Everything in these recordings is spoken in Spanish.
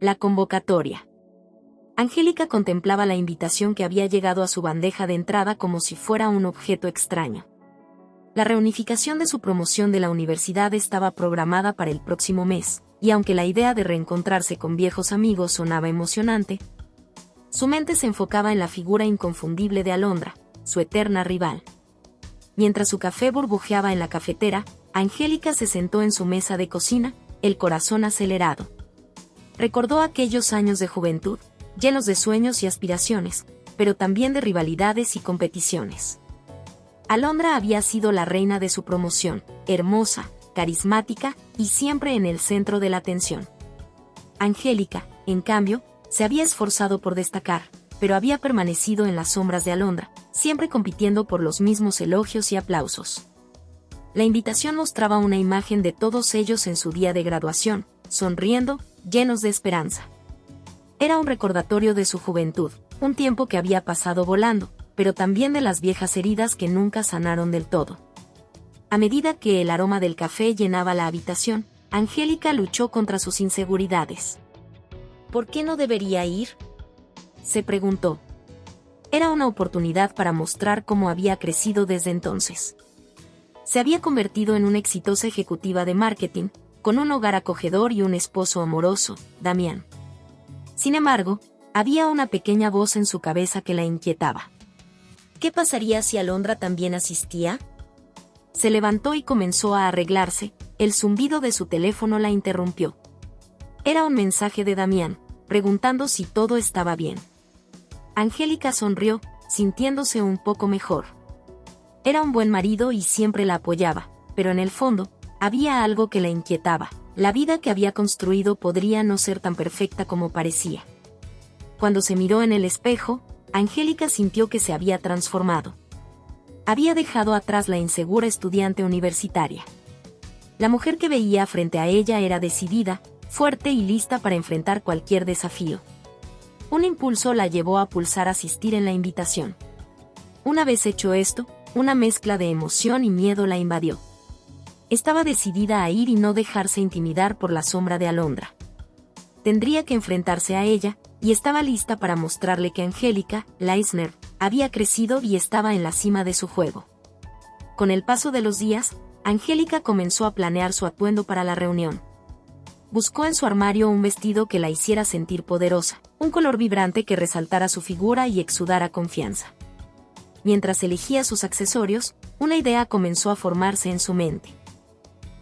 La convocatoria. Angélica contemplaba la invitación que había llegado a su bandeja de entrada como si fuera un objeto extraño. La reunificación de su promoción de la universidad estaba programada para el próximo mes, y aunque la idea de reencontrarse con viejos amigos sonaba emocionante, su mente se enfocaba en la figura inconfundible de Alondra, su eterna rival. Mientras su café burbujeaba en la cafetera, Angélica se sentó en su mesa de cocina, el corazón acelerado. Recordó aquellos años de juventud, llenos de sueños y aspiraciones, pero también de rivalidades y competiciones. Alondra había sido la reina de su promoción, hermosa, carismática y siempre en el centro de la atención. Angélica, en cambio, se había esforzado por destacar, pero había permanecido en las sombras de Alondra, siempre compitiendo por los mismos elogios y aplausos. La invitación mostraba una imagen de todos ellos en su día de graduación, sonriendo, llenos de esperanza. Era un recordatorio de su juventud, un tiempo que había pasado volando, pero también de las viejas heridas que nunca sanaron del todo. A medida que el aroma del café llenaba la habitación, Angélica luchó contra sus inseguridades. ¿Por qué no debería ir?, se preguntó. Era una oportunidad para mostrar cómo había crecido desde entonces. Se había convertido en una exitosa ejecutiva de marketing, con un hogar acogedor y un esposo amoroso, Damián. Sin embargo, había una pequeña voz en su cabeza que la inquietaba. ¿Qué pasaría si Alondra también asistía? Se levantó y comenzó a arreglarse, el zumbido de su teléfono la interrumpió. Era un mensaje de Damián, preguntando si todo estaba bien. Angélica sonrió, sintiéndose un poco mejor. Era un buen marido y siempre la apoyaba, pero en el fondo, había algo que la inquietaba. La vida que había construido podría no ser tan perfecta como parecía. Cuando se miró en el espejo, Angélica sintió que se había transformado. Había dejado atrás la insegura estudiante universitaria. La mujer que veía frente a ella era decidida, fuerte y lista para enfrentar cualquier desafío. Un impulso la llevó a pulsar asistir en la invitación. Una vez hecho esto, una mezcla de emoción y miedo la invadió. Estaba decidida a ir y no dejarse intimidar por la sombra de Alondra. Tendría que enfrentarse a ella, y estaba lista para mostrarle que Angélica, Leisner, había crecido y estaba en la cima de su juego. Con el paso de los días, Angélica comenzó a planear su atuendo para la reunión. Buscó en su armario un vestido que la hiciera sentir poderosa, un color vibrante que resaltara su figura y exudara confianza. Mientras elegía sus accesorios, una idea comenzó a formarse en su mente.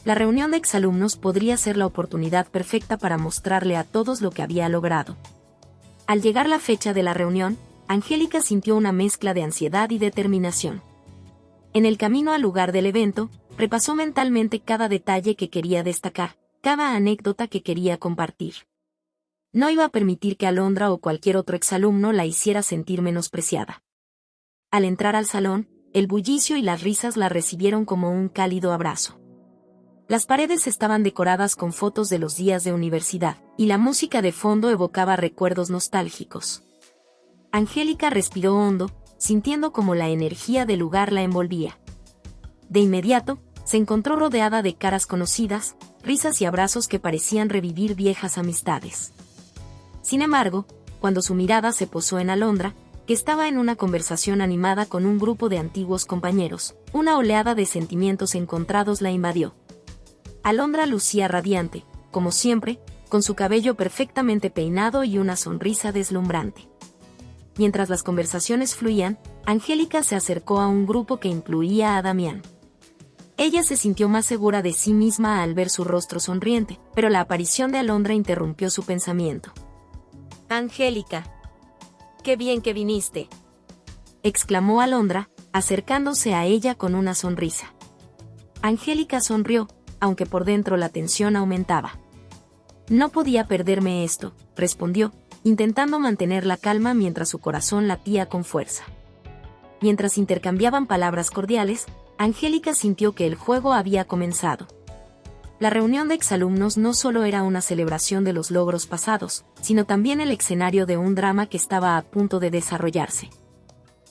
La reunión de exalumnos podría ser la oportunidad perfecta para mostrarle a todos lo que había logrado. Al llegar la fecha de la reunión, Angélica sintió una mezcla de ansiedad y determinación. En el camino al lugar del evento, repasó mentalmente cada detalle que quería destacar, cada anécdota que quería compartir. No iba a permitir que Alondra o cualquier otro exalumno la hiciera sentir menospreciada. Al entrar al salón, el bullicio y las risas la recibieron como un cálido abrazo. Las paredes estaban decoradas con fotos de los días de universidad, y la música de fondo evocaba recuerdos nostálgicos. Angélica respiró hondo, sintiendo como la energía del lugar la envolvía. De inmediato, se encontró rodeada de caras conocidas, risas y abrazos que parecían revivir viejas amistades. Sin embargo, cuando su mirada se posó en Alondra, que estaba en una conversación animada con un grupo de antiguos compañeros, una oleada de sentimientos encontrados la invadió. Alondra lucía radiante, como siempre, con su cabello perfectamente peinado y una sonrisa deslumbrante. Mientras las conversaciones fluían, Angélica se acercó a un grupo que incluía a Damián. Ella se sintió más segura de sí misma al ver su rostro sonriente, pero la aparición de Alondra interrumpió su pensamiento. «Angélica, qué bien que viniste», exclamó Alondra, acercándose a ella con una sonrisa. Angélica sonrió, aunque por dentro la tensión aumentaba. «No podía perderme esto», respondió, intentando mantener la calma mientras su corazón latía con fuerza. Mientras intercambiaban palabras cordiales, Angélica sintió que el juego había comenzado. La reunión de exalumnos no solo era una celebración de los logros pasados, sino también el escenario de un drama que estaba a punto de desarrollarse.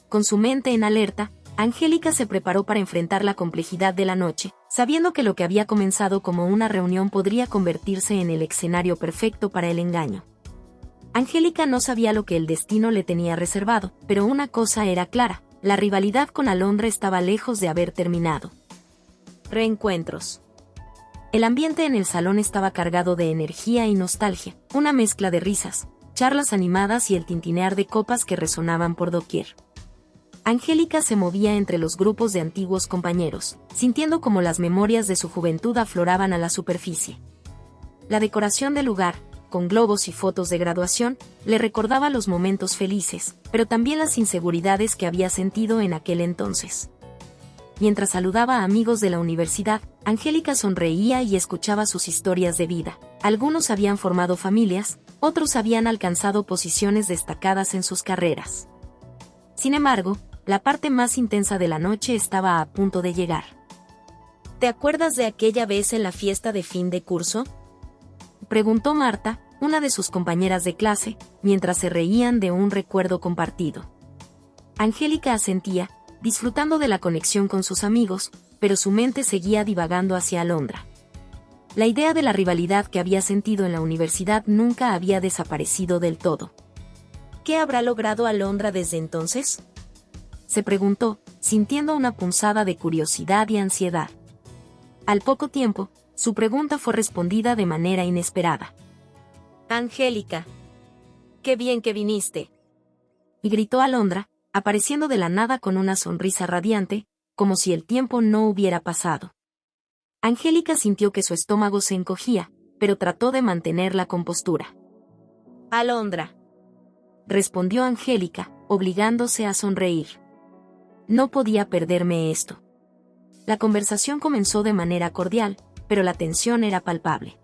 Con su mente en alerta, Angélica se preparó para enfrentar la complejidad de la noche, sabiendo que lo que había comenzado como una reunión podría convertirse en el escenario perfecto para el engaño. Angélica no sabía lo que el destino le tenía reservado, pero una cosa era clara: la rivalidad con Alondra estaba lejos de haber terminado. Reencuentros. El ambiente en el salón estaba cargado de energía y nostalgia, una mezcla de risas, charlas animadas y el tintinear de copas que resonaban por doquier. Angélica se movía entre los grupos de antiguos compañeros, sintiendo como las memorias de su juventud afloraban a la superficie. La decoración del lugar, con globos y fotos de graduación, le recordaba los momentos felices, pero también las inseguridades que había sentido en aquel entonces. Mientras saludaba a amigos de la universidad, Angélica sonreía y escuchaba sus historias de vida. Algunos habían formado familias, otros habían alcanzado posiciones destacadas en sus carreras. Sin embargo, la parte más intensa de la noche estaba a punto de llegar. ¿Te acuerdas de aquella vez en la fiesta de fin de curso?, preguntó Marta, una de sus compañeras de clase, mientras se reían de un recuerdo compartido. Angélica asentía, disfrutando de la conexión con sus amigos, pero su mente seguía divagando hacia Alondra. La idea de la rivalidad que había sentido en la universidad nunca había desaparecido del todo. ¿Qué habrá logrado Alondra desde entonces?, se preguntó, sintiendo una punzada de curiosidad y ansiedad. Al poco tiempo, su pregunta fue respondida de manera inesperada. «Angélica, qué bien que viniste», y gritó Alondra, apareciendo de la nada con una sonrisa radiante, como si el tiempo no hubiera pasado. Angélica sintió que su estómago se encogía, pero trató de mantener la compostura. «Alondra», respondió Angélica, obligándose a sonreír. No podía perderme esto. La conversación comenzó de manera cordial, pero la tensión era palpable.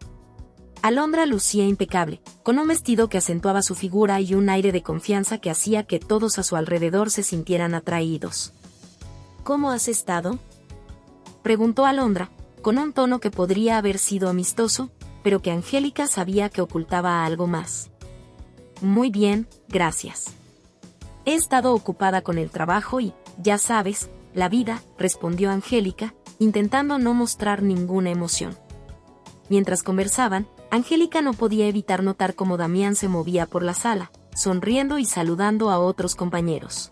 Alondra lucía impecable, con un vestido que acentuaba su figura y un aire de confianza que hacía que todos a su alrededor se sintieran atraídos. «¿Cómo has estado?», preguntó Alondra, con un tono que podría haber sido amistoso, pero que Angélica sabía que ocultaba algo más. «Muy bien, gracias. He estado ocupada con el trabajo y, ya sabes, la vida», respondió Angélica, intentando no mostrar ninguna emoción. Mientras conversaban, Angélica no podía evitar notar cómo Damián se movía por la sala, sonriendo y saludando a otros compañeros.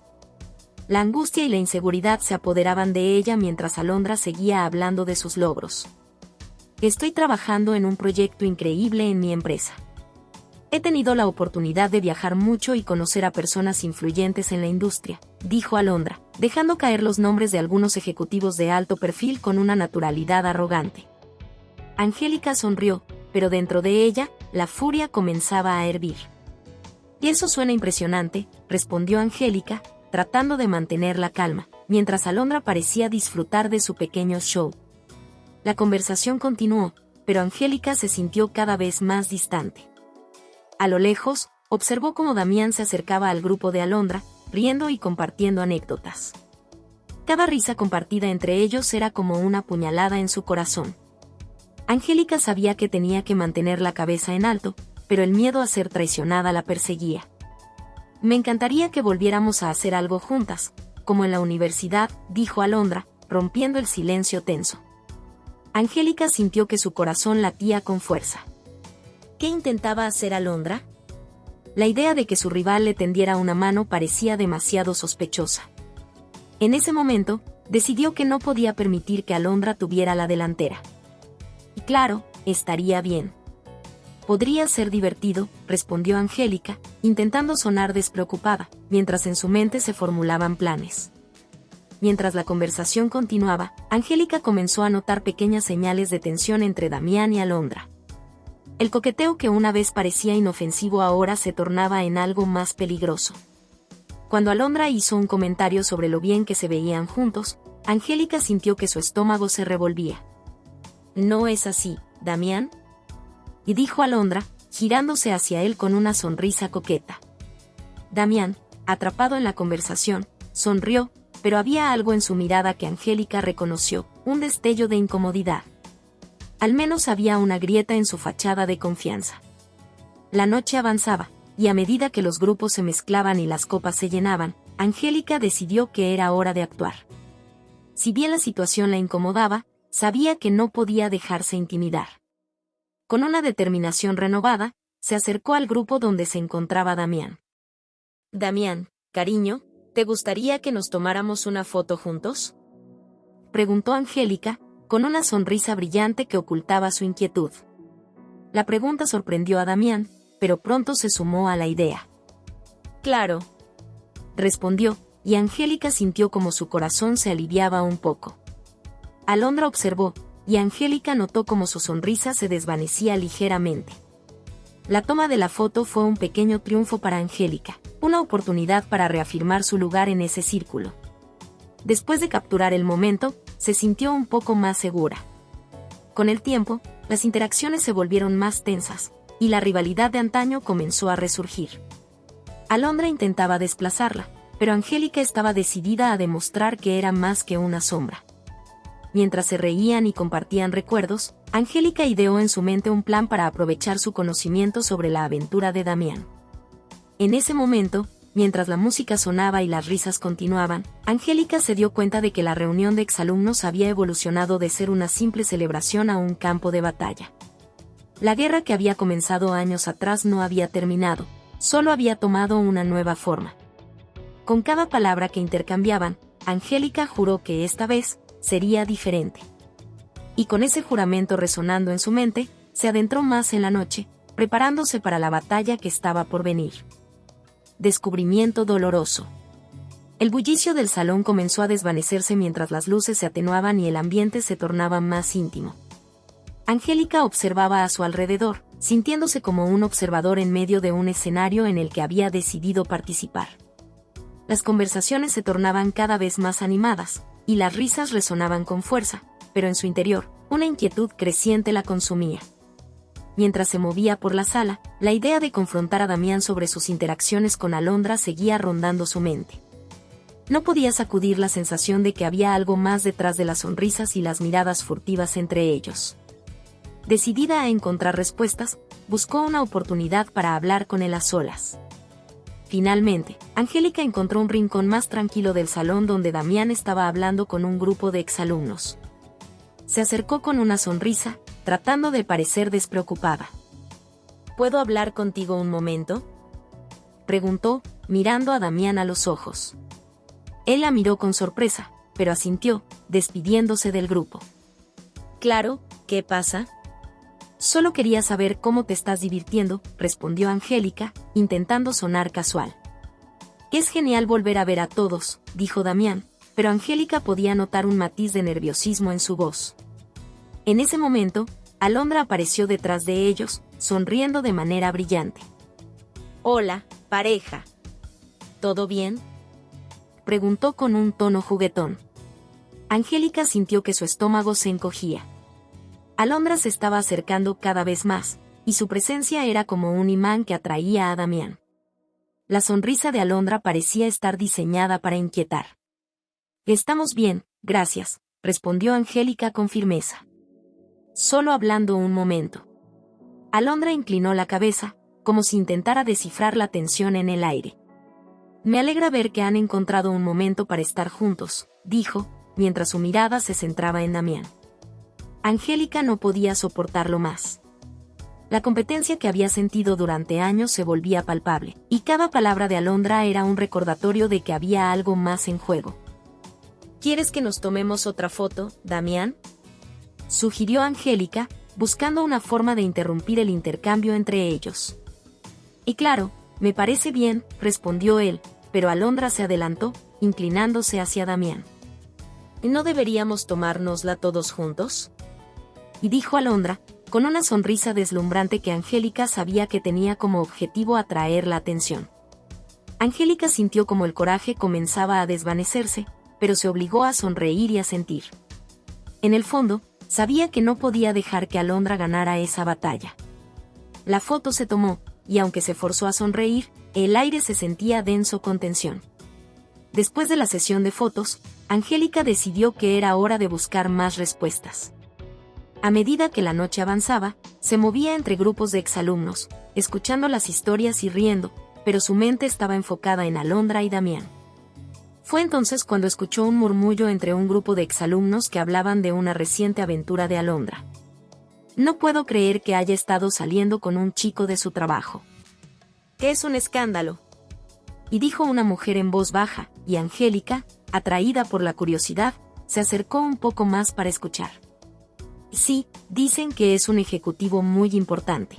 La angustia y la inseguridad se apoderaban de ella mientras Alondra seguía hablando de sus logros. «Estoy trabajando en un proyecto increíble en mi empresa. He tenido la oportunidad de viajar mucho y conocer a personas influyentes en la industria», dijo Alondra, dejando caer los nombres de algunos ejecutivos de alto perfil con una naturalidad arrogante. Angélica sonrió, pero dentro de ella, la furia comenzaba a hervir. «Y eso suena impresionante», respondió Angélica, tratando de mantener la calma, mientras Alondra parecía disfrutar de su pequeño show. La conversación continuó, pero Angélica se sintió cada vez más distante. A lo lejos, observó cómo Damián se acercaba al grupo de Alondra, riendo y compartiendo anécdotas. Cada risa compartida entre ellos era como una puñalada en su corazón. Angélica sabía que tenía que mantener la cabeza en alto, pero el miedo a ser traicionada la perseguía. «Me encantaría que volviéramos a hacer algo juntas, como en la universidad», dijo Alondra, rompiendo el silencio tenso. Angélica sintió que su corazón latía con fuerza. ¿Qué intentaba hacer Alondra? La idea de que su rival le tendiera una mano parecía demasiado sospechosa. En ese momento, decidió que no podía permitir que Alondra tuviera la delantera. Y claro, estaría bien. «Podría ser divertido», respondió Angélica, intentando sonar despreocupada, mientras en su mente se formulaban planes. Mientras la conversación continuaba, Angélica comenzó a notar pequeñas señales de tensión entre Damián y Alondra. El coqueteo que una vez parecía inofensivo ahora se tornaba en algo más peligroso. Cuando Alondra hizo un comentario sobre lo bien que se veían juntos, Angélica sintió que su estómago se revolvía. «¿No es así, Damián?», y dijo Alondra, girándose hacia él con una sonrisa coqueta. Damián, atrapado en la conversación, sonrió, pero había algo en su mirada que Angélica reconoció, un destello de incomodidad. Al menos había una grieta en su fachada de confianza. La noche avanzaba, y a medida que los grupos se mezclaban y las copas se llenaban, Angélica decidió que era hora de actuar. Si bien la situación la incomodaba, sabía que no podía dejarse intimidar. Con una determinación renovada, se acercó al grupo donde se encontraba Damián. «Damián, cariño, ¿te gustaría que nos tomáramos una foto juntos?», preguntó Angélica, con una sonrisa brillante que ocultaba su inquietud. La pregunta sorprendió a Damián, pero pronto se sumó a la idea. «Claro», respondió, y Angélica sintió como su corazón se aliviaba un poco. Alondra observó, y Angélica notó como su sonrisa se desvanecía ligeramente. La toma de la foto fue un pequeño triunfo para Angélica, una oportunidad para reafirmar su lugar en ese círculo. Después de capturar el momento, se sintió un poco más segura. Con el tiempo, las interacciones se volvieron más tensas, y la rivalidad de antaño comenzó a resurgir. Alondra intentaba desplazarla, pero Angélica estaba decidida a demostrar que era más que una sombra. Mientras se reían y compartían recuerdos, Angélica ideó en su mente un plan para aprovechar su conocimiento sobre la aventura de Damián. En ese momento, mientras la música sonaba y las risas continuaban, Angélica se dio cuenta de que la reunión de exalumnos había evolucionado de ser una simple celebración a un campo de batalla. La guerra que había comenzado años atrás no había terminado, solo había tomado una nueva forma. Con cada palabra que intercambiaban, Angélica juró que esta vez sería diferente. Y con ese juramento resonando en su mente, se adentró más en la noche, preparándose para la batalla que estaba por venir. Descubrimiento doloroso. El bullicio del salón comenzó a desvanecerse mientras las luces se atenuaban y el ambiente se tornaba más íntimo. Angélica observaba a su alrededor, sintiéndose como un observador en medio de un escenario en el que había decidido participar. Las conversaciones se tornaban cada vez más animadas, y las risas resonaban con fuerza, pero en su interior, una inquietud creciente la consumía. Mientras se movía por la sala, la idea de confrontar a Damián sobre sus interacciones con Alondra seguía rondando su mente. No podía sacudir la sensación de que había algo más detrás de las sonrisas y las miradas furtivas entre ellos. Decidida a encontrar respuestas, buscó una oportunidad para hablar con él a solas. Finalmente, Angélica encontró un rincón más tranquilo del salón donde Damián estaba hablando con un grupo de exalumnos. Se acercó con una sonrisa, tratando de parecer despreocupada. ¿Puedo hablar contigo un momento?, preguntó, mirando a Damián a los ojos. Él la miró con sorpresa, pero asintió, despidiéndose del grupo. Claro, ¿qué pasa? Solo quería saber cómo te estás divirtiendo, respondió Angélica, intentando sonar casual. Es genial volver a ver a todos, dijo Damián, pero Angélica podía notar un matiz de nerviosismo en su voz. En ese momento, Alondra apareció detrás de ellos, sonriendo de manera brillante. Hola, pareja. ¿Todo bien?, preguntó con un tono juguetón. Angélica sintió que su estómago se encogía. Alondra se estaba acercando cada vez más, y su presencia era como un imán que atraía a Damián. La sonrisa de Alondra parecía estar diseñada para inquietar. Estamos bien, gracias, respondió Angélica con firmeza. Solo hablando un momento. Alondra inclinó la cabeza, como si intentara descifrar la tensión en el aire. Me alegra ver que han encontrado un momento para estar juntos, dijo, mientras su mirada se centraba en Damián. Angélica no podía soportarlo más. La competencia que había sentido durante años se volvía palpable, y cada palabra de Alondra era un recordatorio de que había algo más en juego. ¿Quieres que nos tomemos otra foto, Damián?, sugirió Angélica, buscando una forma de interrumpir el intercambio entre ellos. Y claro, me parece bien, respondió él, pero Alondra se adelantó, inclinándose hacia Damián. ¿No deberíamos tomárnosla todos juntos?, y dijo Alondra, con una sonrisa deslumbrante que Angélica sabía que tenía como objetivo atraer la atención. Angélica sintió como el coraje comenzaba a desvanecerse, pero se obligó a sonreír y a sentir. En el fondo, sabía que no podía dejar que Alondra ganara esa batalla. La foto se tomó, y aunque se forzó a sonreír, el aire se sentía denso con tensión. Después de la sesión de fotos, Angélica decidió que era hora de buscar más respuestas. A medida que la noche avanzaba, se movía entre grupos de exalumnos, escuchando las historias y riendo, pero su mente estaba enfocada en Alondra y Damián. Fue entonces cuando escuchó un murmullo entre un grupo de exalumnos que hablaban de una reciente aventura de Alondra. No puedo creer que haya estado saliendo con un chico de su trabajo. Es un escándalo. Y dijo una mujer en voz baja, y Angélica, atraída por la curiosidad, se acercó un poco más para escuchar. Sí, dicen que es un ejecutivo muy importante.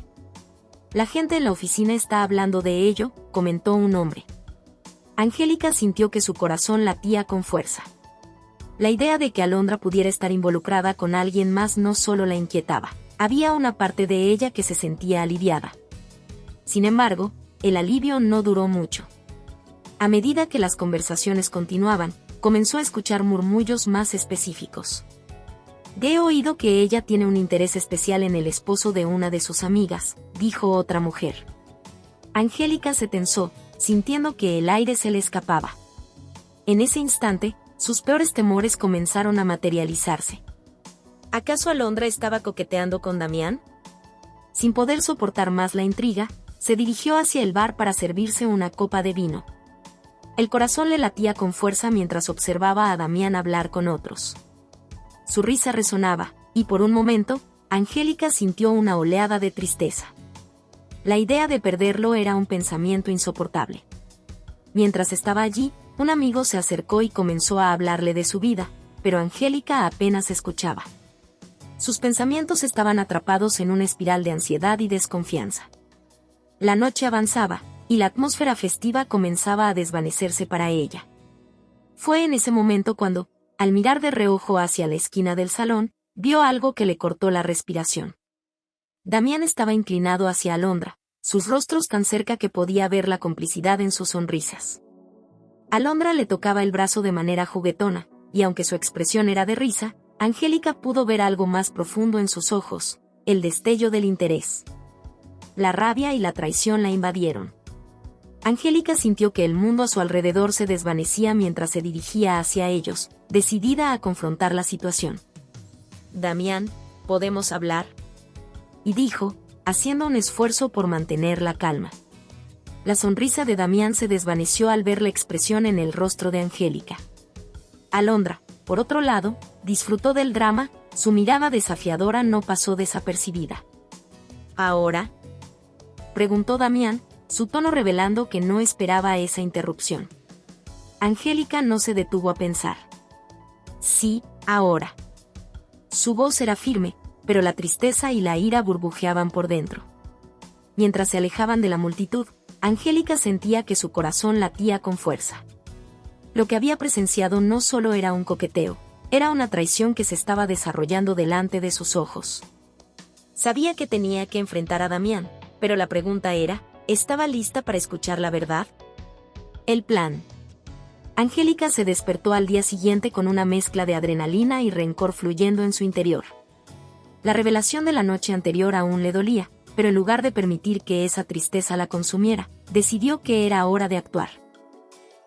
La gente en la oficina está hablando de ello, comentó un hombre. Angélica sintió que su corazón latía con fuerza. La idea de que Alondra pudiera estar involucrada con alguien más no solo la inquietaba, había una parte de ella que se sentía aliviada. Sin embargo, el alivio no duró mucho. A medida que las conversaciones continuaban, comenzó a escuchar murmullos más específicos. He oído que ella tiene un interés especial en el esposo de una de sus amigas, dijo otra mujer. Angélica se tensó, sintiendo que el aire se le escapaba. En ese instante, sus peores temores comenzaron a materializarse. ¿Acaso Alondra estaba coqueteando con Damián? Sin poder soportar más la intriga, se dirigió hacia el bar para servirse una copa de vino. El corazón le latía con fuerza mientras observaba a Damián hablar con otros. Su risa resonaba, y por un momento, Angélica sintió una oleada de tristeza. La idea de perderlo era un pensamiento insoportable. Mientras estaba allí, un amigo se acercó y comenzó a hablarle de su vida, pero Angélica apenas escuchaba. Sus pensamientos estaban atrapados en una espiral de ansiedad y desconfianza. La noche avanzaba, y la atmósfera festiva comenzaba a desvanecerse para ella. Fue en ese momento cuando, al mirar de reojo hacia la esquina del salón, vio algo que le cortó la respiración. Damián estaba inclinado hacia Alondra, sus rostros tan cerca que podía ver la complicidad en sus sonrisas. Alondra le tocaba el brazo de manera juguetona, y aunque su expresión era de risa, Angélica pudo ver algo más profundo en sus ojos, el destello del interés. La rabia y la traición la invadieron. Angélica sintió que el mundo a su alrededor se desvanecía mientras se dirigía hacia ellos, decidida a confrontar la situación. «Damián, ¿podemos hablar?», y dijo, haciendo un esfuerzo por mantener la calma. La sonrisa de Damián se desvaneció al ver la expresión en el rostro de Angélica. Alondra, por otro lado, disfrutó del drama, su mirada desafiadora no pasó desapercibida. «¿Ahora?», preguntó Damián, su tono revelando que no esperaba esa interrupción. Angélica no se detuvo a pensar. «Sí, ahora». Su voz era firme, pero la tristeza y la ira burbujeaban por dentro. Mientras se alejaban de la multitud, Angélica sentía que su corazón latía con fuerza. Lo que había presenciado no solo era un coqueteo, era una traición que se estaba desarrollando delante de sus ojos. Sabía que tenía que enfrentar a Damián, pero la pregunta era, ¿estaba lista para escuchar la verdad? El plan. Angélica se despertó al día siguiente con una mezcla de adrenalina y rencor fluyendo en su interior. La revelación de la noche anterior aún le dolía, pero en lugar de permitir que esa tristeza la consumiera, decidió que era hora de actuar.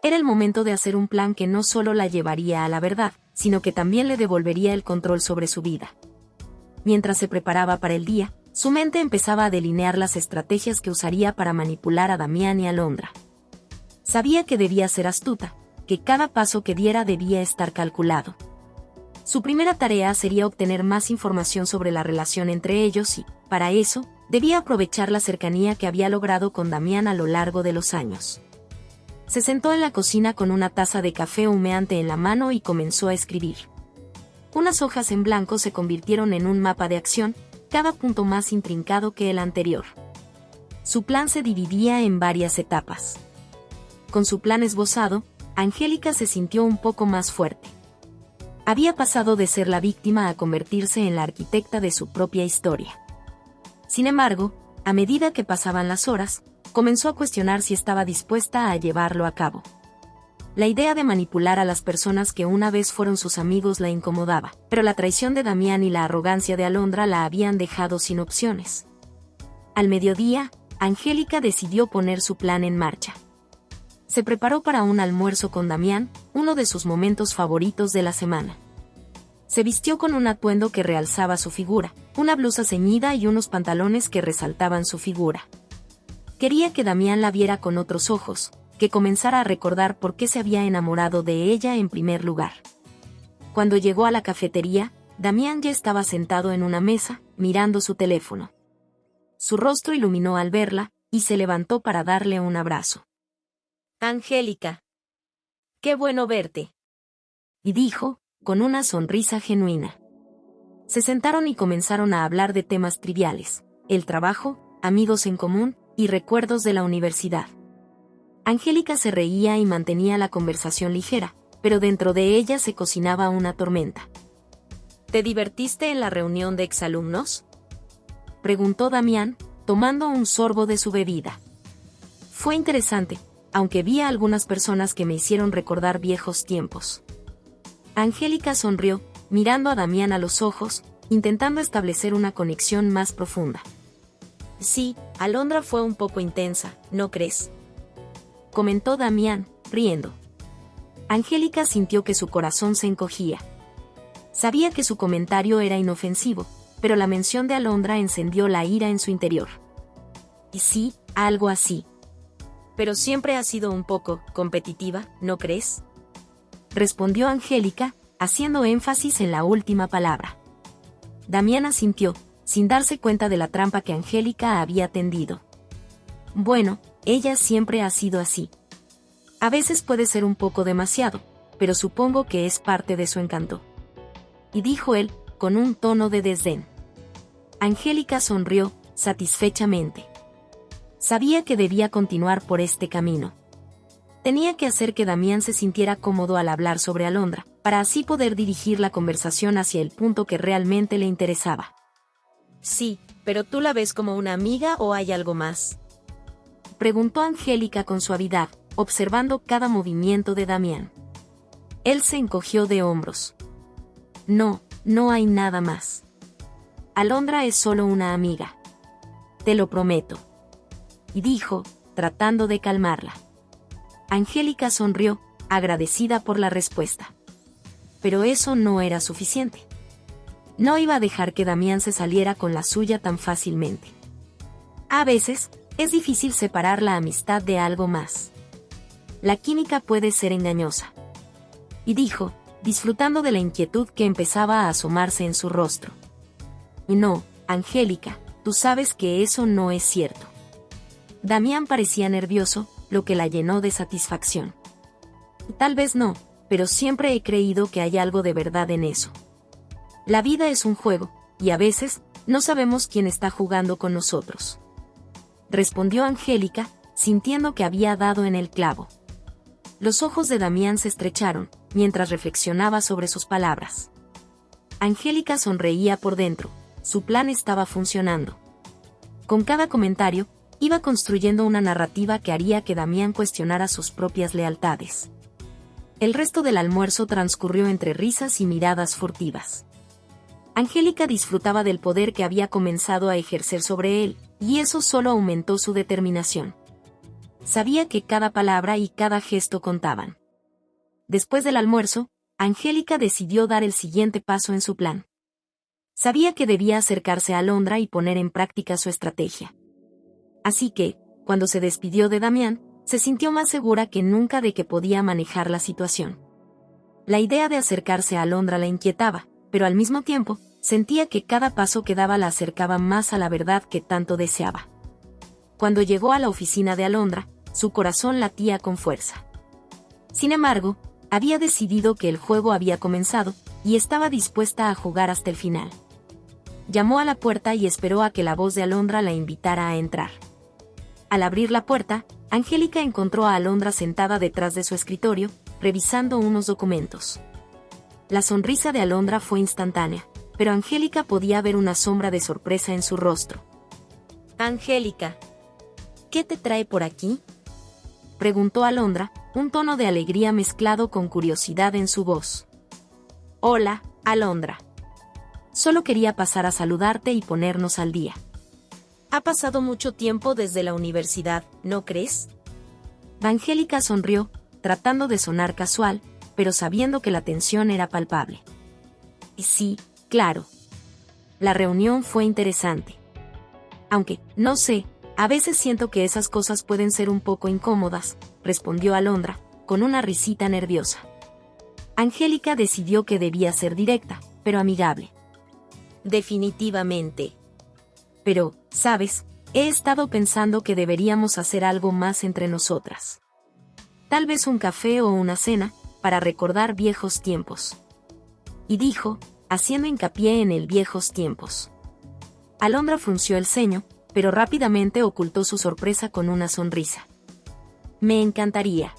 Era el momento de hacer un plan que no solo la llevaría a la verdad, sino que también le devolvería el control sobre su vida. Mientras se preparaba para el día, su mente empezaba a delinear las estrategias que usaría para manipular a Damián y a Alondra. Sabía que debía ser astuta, que cada paso que diera debía estar calculado. Su primera tarea sería obtener más información sobre la relación entre ellos y, para eso, debía aprovechar la cercanía que había logrado con Damián a lo largo de los años. Se sentó en la cocina con una taza de café humeante en la mano y comenzó a escribir. Unas hojas en blanco se convirtieron en un mapa de acción, cada punto más intrincado que el anterior. Su plan se dividía en varias etapas. Con su plan esbozado, Angélica se sintió un poco más fuerte. Había pasado de ser la víctima a convertirse en la arquitecta de su propia historia. Sin embargo, a medida que pasaban las horas, comenzó a cuestionar si estaba dispuesta a llevarlo a cabo. La idea de manipular a las personas que una vez fueron sus amigos la incomodaba, pero la traición de Damián y la arrogancia de Alondra la habían dejado sin opciones. Al mediodía, Angélica decidió poner su plan en marcha. Se preparó para un almuerzo con Damián, uno de sus momentos favoritos de la semana. Se vistió con un atuendo que realzaba su figura, una blusa ceñida y unos pantalones que resaltaban su figura. Quería que Damián la viera con otros ojos, que comenzara a recordar por qué se había enamorado de ella en primer lugar. Cuando llegó a la cafetería, Damián ya estaba sentado en una mesa, mirando su teléfono. Su rostro iluminó al verla, y se levantó para darle un abrazo. Angélica. Qué bueno verte. Y dijo, con una sonrisa genuina. Se sentaron y comenzaron a hablar de temas triviales: el trabajo, amigos en común, y recuerdos de la universidad. Angélica se reía y mantenía la conversación ligera, pero dentro de ella se cocinaba una tormenta. ¿Te divertiste en la reunión de exalumnos?, preguntó Damián, tomando un sorbo de su bebida. Fue interesante, aunque vi a algunas personas que me hicieron recordar viejos tiempos. Angélica sonrió, mirando a Damián a los ojos, intentando establecer una conexión más profunda. Sí, Alondra fue un poco intensa, ¿no crees?, comentó Damián, riendo. Angélica sintió que su corazón se encogía. Sabía que su comentario era inofensivo, pero la mención de Alondra encendió la ira en su interior. Y sí, algo así. Pero siempre ha sido un poco competitiva, ¿no crees?, respondió Angélica, haciendo énfasis en la última palabra. Damián asintió, sin darse cuenta de la trampa que Angélica había tendido. Bueno, ella siempre ha sido así. A veces puede ser un poco demasiado, pero supongo que es parte de su encanto. Y dijo él, con un tono de desdén. Angélica sonrió, satisfechamente. Sabía que debía continuar por este camino. Tenía que hacer que Damián se sintiera cómodo al hablar sobre Alondra, para así poder dirigir la conversación hacia el punto que realmente le interesaba. Sí, pero ¿tú la ves como una amiga o hay algo más?, preguntó Angélica con suavidad, observando cada movimiento de Damián. Él se encogió de hombros. No, no hay nada más. Alondra es solo una amiga. Te lo prometo. Y dijo, tratando de calmarla. Angélica sonrió, agradecida por la respuesta. Pero eso no era suficiente. No iba a dejar que Damián se saliera con la suya tan fácilmente. A veces, es difícil separar la amistad de algo más. La química puede ser engañosa. Y dijo, disfrutando de la inquietud que empezaba a asomarse en su rostro. No, Angélica, tú sabes que eso no es cierto. Damián parecía nervioso, lo que la llenó de satisfacción. Tal vez no, pero siempre he creído que hay algo de verdad en eso. La vida es un juego, y a veces, no sabemos quién está jugando con nosotros. Respondió Angélica, sintiendo que había dado en el clavo. Los ojos de Damián se estrecharon, mientras reflexionaba sobre sus palabras. Angélica sonreía por dentro, su plan estaba funcionando. Con cada comentario, iba construyendo una narrativa que haría que Damián cuestionara sus propias lealtades. El resto del almuerzo transcurrió entre risas y miradas furtivas. Angélica disfrutaba del poder que había comenzado a ejercer sobre él, y eso solo aumentó su determinación. Sabía que cada palabra y cada gesto contaban. Después del almuerzo, Angélica decidió dar el siguiente paso en su plan. Sabía que debía acercarse a Alondra y poner en práctica su estrategia. Así que, cuando se despidió de Damián, se sintió más segura que nunca de que podía manejar la situación. La idea de acercarse a Alondra la inquietaba, pero al mismo tiempo, sentía que cada paso que daba la acercaba más a la verdad que tanto deseaba. Cuando llegó a la oficina de Alondra, su corazón latía con fuerza. Sin embargo, había decidido que el juego había comenzado, y estaba dispuesta a jugar hasta el final. Llamó a la puerta y esperó a que la voz de Alondra la invitara a entrar. Al abrir la puerta, Angélica encontró a Alondra sentada detrás de su escritorio, revisando unos documentos. La sonrisa de Alondra fue instantánea, pero Angélica podía ver una sombra de sorpresa en su rostro. Angélica, ¿qué te trae por aquí?, preguntó Alondra, un tono de alegría mezclado con curiosidad en su voz. Hola, Alondra. Solo quería pasar a saludarte y ponernos al día. Ha pasado mucho tiempo desde la universidad, ¿no crees?, Angélica sonrió, tratando de sonar casual, pero sabiendo que la tensión era palpable. Y sí, claro. La reunión fue interesante. Aunque, no sé, a veces siento que esas cosas pueden ser un poco incómodas, respondió Alondra, con una risita nerviosa. Angélica decidió que debía ser directa, pero amigable. Definitivamente. Pero, ¿sabes? He estado pensando que deberíamos hacer algo más entre nosotras. Tal vez un café o una cena, para recordar viejos tiempos. Y dijo, haciendo hincapié en el viejos tiempos. Alondra frunció el ceño, pero rápidamente ocultó su sorpresa con una sonrisa. Me encantaría.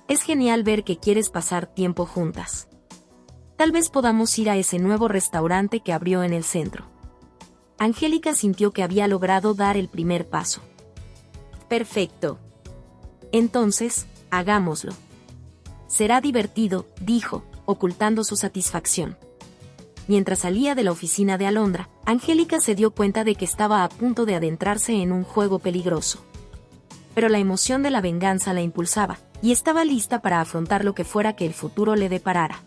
Es genial ver que quieres pasar tiempo juntas. Tal vez podamos ir a ese nuevo restaurante que abrió en el centro. Angélica sintió que había logrado dar el primer paso. Perfecto. Entonces, hagámoslo. Será divertido, dijo, ocultando su satisfacción. Mientras salía de la oficina de Alondra, Angélica se dio cuenta de que estaba a punto de adentrarse en un juego peligroso. Pero la emoción de la venganza la impulsaba, y estaba lista para afrontar lo que fuera que el futuro le deparara.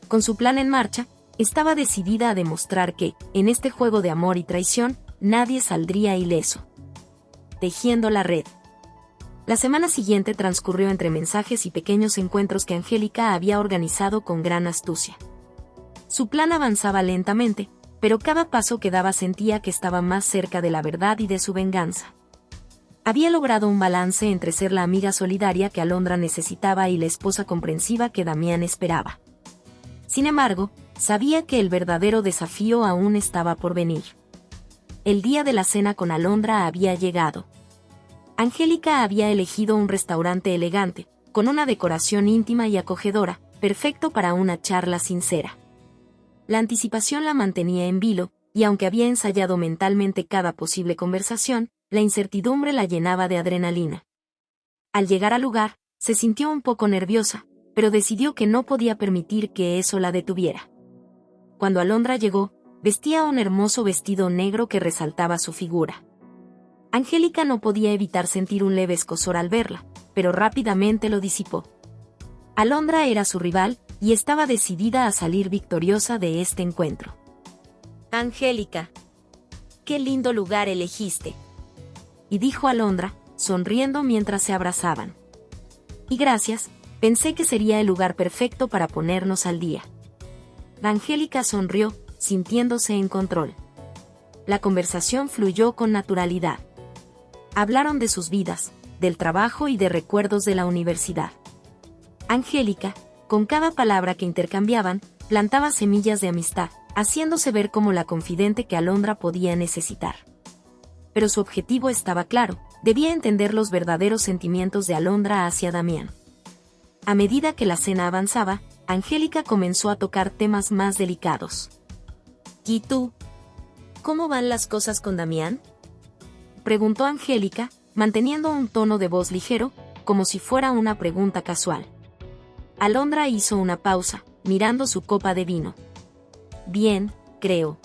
Con su plan en marcha, estaba decidida a demostrar que, en este juego de amor y traición, nadie saldría ileso. Tejiendo la red. La semana siguiente transcurrió entre mensajes y pequeños encuentros que Angélica había organizado con gran astucia. Su plan avanzaba lentamente, pero cada paso que daba sentía que estaba más cerca de la verdad y de su venganza. Había logrado un balance entre ser la amiga solidaria que Alondra necesitaba y la esposa comprensiva que Damián esperaba. Sin embargo, sabía que el verdadero desafío aún estaba por venir. El día de la cena con Alondra había llegado. Angélica había elegido un restaurante elegante, con una decoración íntima y acogedora, perfecto para una charla sincera. La anticipación la mantenía en vilo, y aunque había ensayado mentalmente cada posible conversación, la incertidumbre la llenaba de adrenalina. Al llegar al lugar, se sintió un poco nerviosa, pero decidió que no podía permitir que eso la detuviera. Cuando Alondra llegó, vestía un hermoso vestido negro que resaltaba su figura. Angélica no podía evitar sentir un leve escozor al verla, pero rápidamente lo disipó. Alondra era su rival, y estaba decidida a salir victoriosa de este encuentro. Angélica, qué lindo lugar elegiste. Y dijo Alondra, sonriendo mientras se abrazaban. Y gracias, pensé que sería el lugar perfecto para ponernos al día. Angélica sonrió, sintiéndose en control. La conversación fluyó con naturalidad. Hablaron de sus vidas, del trabajo y de recuerdos de la universidad. Angélica, con cada palabra que intercambiaban, plantaba semillas de amistad, haciéndose ver como la confidente que Alondra podía necesitar. Pero su objetivo estaba claro, debía entender los verdaderos sentimientos de Alondra hacia Damián. A medida que la cena avanzaba, Angélica comenzó a tocar temas más delicados. ¿Y tú? ¿Cómo van las cosas con Damián?, preguntó Angélica, manteniendo un tono de voz ligero, como si fuera una pregunta casual. Alondra hizo una pausa, mirando su copa de vino. Bien, creo.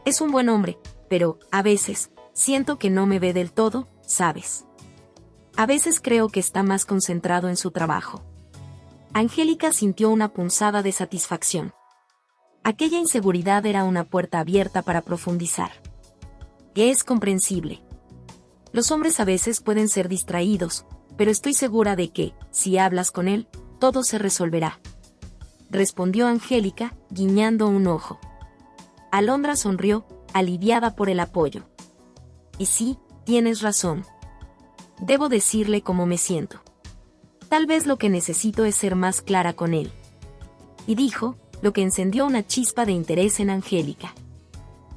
Es un buen hombre, pero, a veces, siento que no me ve del todo, ¿sabes? A veces creo que está más concentrado en su trabajo. Angélica sintió una punzada de satisfacción. Aquella inseguridad era una puerta abierta para profundizar. Que es comprensible. Los hombres a veces pueden ser distraídos, pero estoy segura de que, si hablas con él, todo se resolverá. Respondió Angélica, guiñando un ojo. Alondra sonrió, aliviada por el apoyo. Y sí, tienes razón. Debo decirle cómo me siento. Tal vez lo que necesito es ser más clara con él. Y dijo, lo que encendió una chispa de interés en Angélica.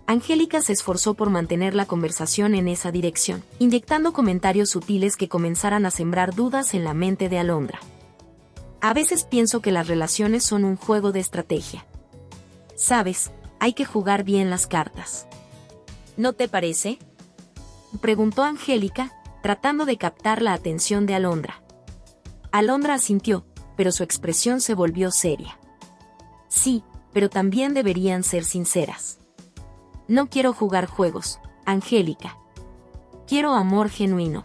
Angélica se esforzó por mantener la conversación en esa dirección, inyectando comentarios sutiles que comenzaran a sembrar dudas en la mente de Alondra. A veces pienso que las relaciones son un juego de estrategia. Sabes, hay que jugar bien las cartas. ¿No te parece?, preguntó Angélica, tratando de captar la atención de Alondra. Alondra asintió, pero su expresión se volvió seria. Sí, pero también deberían ser sinceras. No quiero jugar juegos, Angélica. Quiero amor genuino.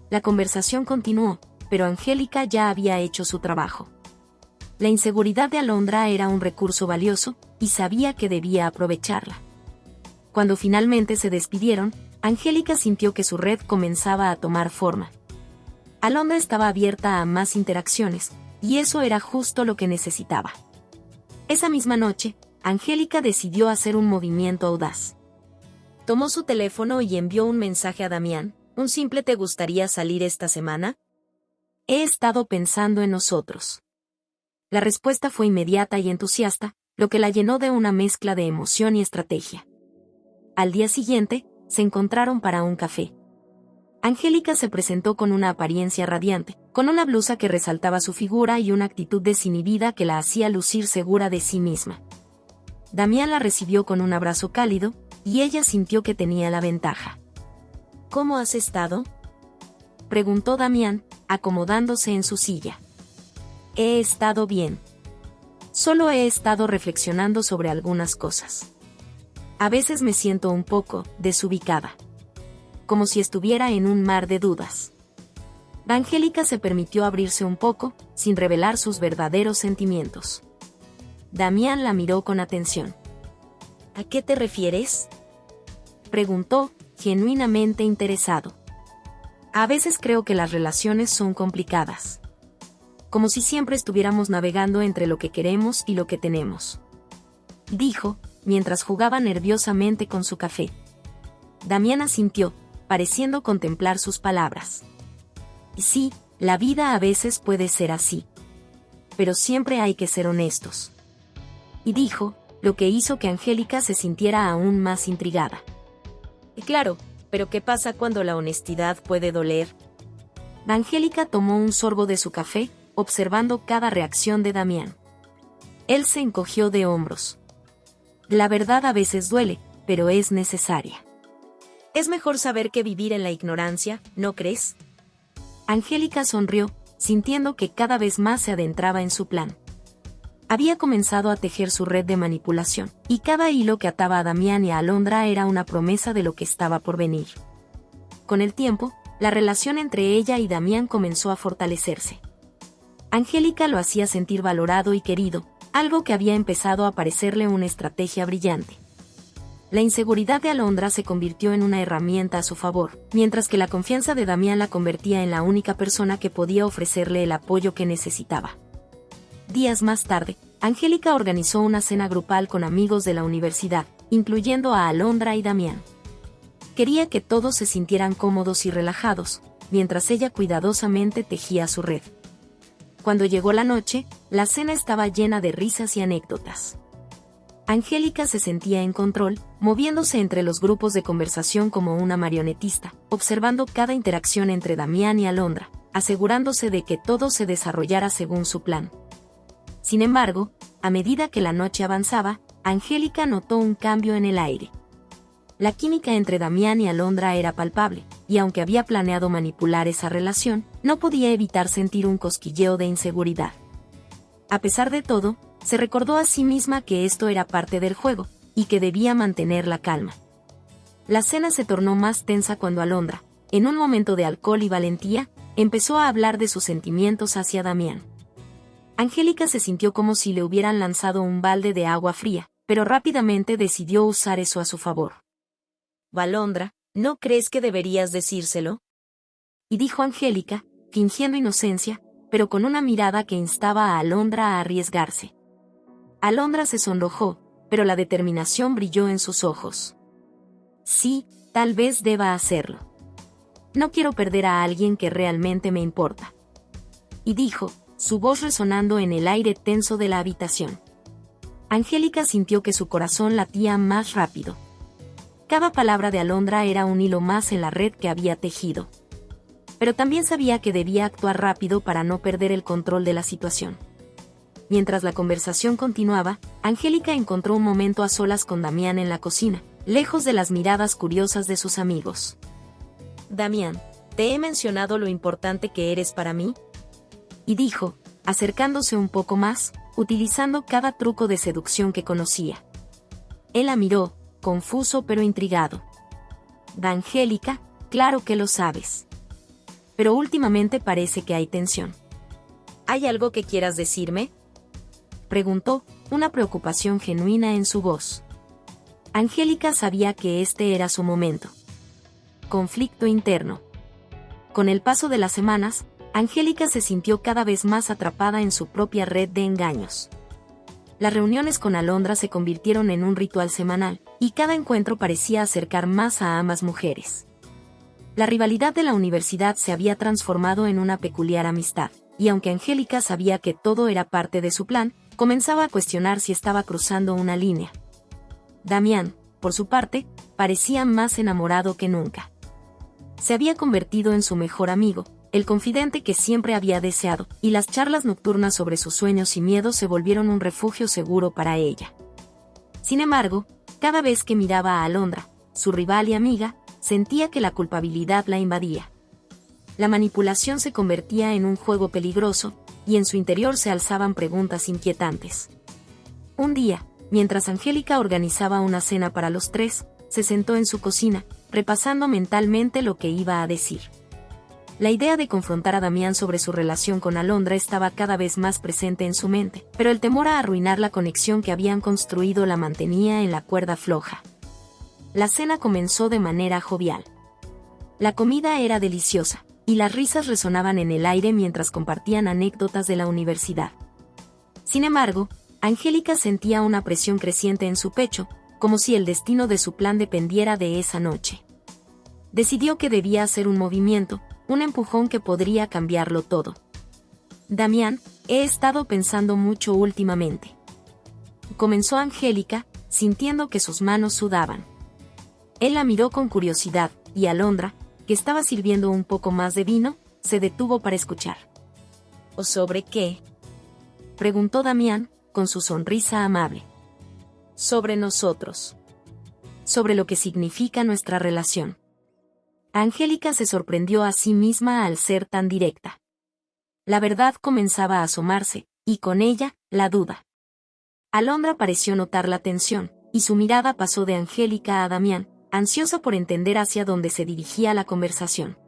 La conversación continuó, pero Angélica ya había hecho su trabajo. La inseguridad de Alondra era un recurso valioso, y sabía que debía aprovecharla. Cuando finalmente se despidieron, Angélica sintió que su red comenzaba a tomar forma. Alondra estaba abierta a más interacciones, y eso era justo lo que necesitaba. Esa misma noche, Angélica decidió hacer un movimiento audaz. Tomó su teléfono y envió un mensaje a Damián. ¿Un simple ¿te gustaría salir esta semana? He estado pensando en nosotros. La respuesta fue inmediata y entusiasta, lo que la llenó de una mezcla de emoción y estrategia. Al día siguiente, se encontraron para un café. Angélica se presentó con una apariencia radiante, con una blusa que resaltaba su figura y una actitud desinhibida que la hacía lucir segura de sí misma. Damián la recibió con un abrazo cálido, y ella sintió que tenía la ventaja. ¿Cómo has estado?, preguntó Damián, acomodándose en su silla. He estado bien. Solo he estado reflexionando sobre algunas cosas. A veces me siento un poco desubicada. Como si estuviera en un mar de dudas. Angélica se permitió abrirse un poco, sin revelar sus verdaderos sentimientos. Damián la miró con atención. ¿A qué te refieres?, preguntó, genuinamente interesado. A veces creo que las relaciones son complicadas. Como si siempre estuviéramos navegando entre lo que queremos y lo que tenemos. Dijo, mientras jugaba nerviosamente con su café. Damián asintió, pareciendo contemplar sus palabras. Sí, la vida a veces puede ser así. Pero siempre hay que ser honestos. Y dijo, lo que hizo que Angélica se sintiera aún más intrigada. Claro, pero ¿qué pasa cuando la honestidad puede doler? Angélica tomó un sorbo de su café, observando cada reacción de Damián. Él se encogió de hombros. La verdad a veces duele, pero es necesaria. Es mejor saber que vivir en la ignorancia, ¿no crees? Angélica sonrió, sintiendo que cada vez más se adentraba en su plan. Había comenzado a tejer su red de manipulación, y cada hilo que ataba a Damián y a Alondra era una promesa de lo que estaba por venir. Con el tiempo, la relación entre ella y Damián comenzó a fortalecerse. Angélica lo hacía sentir valorado y querido, algo que había empezado a parecerle una estrategia brillante. La inseguridad de Alondra se convirtió en una herramienta a su favor, mientras que la confianza de Damián la convertía en la única persona que podía ofrecerle el apoyo que necesitaba. Días más tarde, Angélica organizó una cena grupal con amigos de la universidad, incluyendo a Alondra y Damián. Quería que todos se sintieran cómodos y relajados, mientras ella cuidadosamente tejía su red. Cuando llegó la noche, la cena estaba llena de risas y anécdotas. Angélica se sentía en control, moviéndose entre los grupos de conversación como una marionetista, observando cada interacción entre Damián y Alondra, asegurándose de que todo se desarrollara según su plan. Sin embargo, a medida que la noche avanzaba, Angélica notó un cambio en el aire. La química entre Damián y Alondra era palpable, y aunque había planeado manipular esa relación, no podía evitar sentir un cosquilleo de inseguridad. A pesar de todo, se recordó a sí misma que esto era parte del juego, y que debía mantener la calma. La cena se tornó más tensa cuando Alondra, en un momento de alcohol y valentía, empezó a hablar de sus sentimientos hacia Damián. Angélica se sintió como si le hubieran lanzado un balde de agua fría, pero rápidamente decidió usar eso a su favor. Alondra, ¿no crees que deberías decírselo?, y dijo Angélica, fingiendo inocencia, pero con una mirada que instaba a Alondra a arriesgarse. Alondra se sonrojó, pero la determinación brilló en sus ojos. Sí, tal vez deba hacerlo. No quiero perder a alguien que realmente me importa. Y dijo, su voz resonando en el aire tenso de la habitación. Angélica sintió que su corazón latía más rápido. Cada palabra de Alondra era un hilo más en la red que había tejido. Pero también sabía que debía actuar rápido para no perder el control de la situación. Mientras la conversación continuaba, Angélica encontró un momento a solas con Damián en la cocina, lejos de las miradas curiosas de sus amigos. Damián, ¿te he mencionado lo importante que eres para mí?, y dijo, acercándose un poco más, utilizando cada truco de seducción que conocía. Él la miró, confuso pero intrigado. Angélica, claro que lo sabes. Pero últimamente parece que hay tensión. ¿Hay algo que quieras decirme?, preguntó, una preocupación genuina en su voz. Angélica sabía que este era su momento. Conflicto interno. Con el paso de las semanas, Angélica se sintió cada vez más atrapada en su propia red de engaños. Las reuniones con Alondra se convirtieron en un ritual semanal, y cada encuentro parecía acercar más a ambas mujeres. La rivalidad de la universidad se había transformado en una peculiar amistad, y aunque Angélica sabía que todo era parte de su plan, comenzaba a cuestionar si estaba cruzando una línea. Damián, por su parte, parecía más enamorado que nunca. Se había convertido en su mejor amigo, el confidente que siempre había deseado, y las charlas nocturnas sobre sus sueños y miedos se volvieron un refugio seguro para ella. Sin embargo, cada vez que miraba a Alondra, su rival y amiga, sentía que la culpabilidad la invadía. La manipulación se convertía en un juego peligroso, y en su interior se alzaban preguntas inquietantes. Un día, mientras Angélica organizaba una cena para los tres, se sentó en su cocina, repasando mentalmente lo que iba a decir. La idea de confrontar a Damián sobre su relación con Alondra estaba cada vez más presente en su mente, pero el temor a arruinar la conexión que habían construido la mantenía en la cuerda floja. La cena comenzó de manera jovial. La comida era deliciosa, y las risas resonaban en el aire mientras compartían anécdotas de la universidad. Sin embargo, Angélica sentía una presión creciente en su pecho, como si el destino de su plan dependiera de esa noche. Decidió que debía hacer un movimiento, un empujón que podría cambiarlo todo. Damián, he estado pensando mucho últimamente. Comenzó Angélica, sintiendo que sus manos sudaban. Él la miró con curiosidad, y Alondra, que estaba sirviendo un poco más de vino, se detuvo para escuchar. ¿O sobre qué? Preguntó Damián, con su sonrisa amable. Sobre nosotros. Sobre lo que significa nuestra relación. Angélica se sorprendió a sí misma al ser tan directa. La verdad comenzaba a asomarse, y con ella, la duda. Alondra pareció notar la tensión, y su mirada pasó de Angélica a Damián, ansiosa por entender hacia dónde se dirigía la conversación.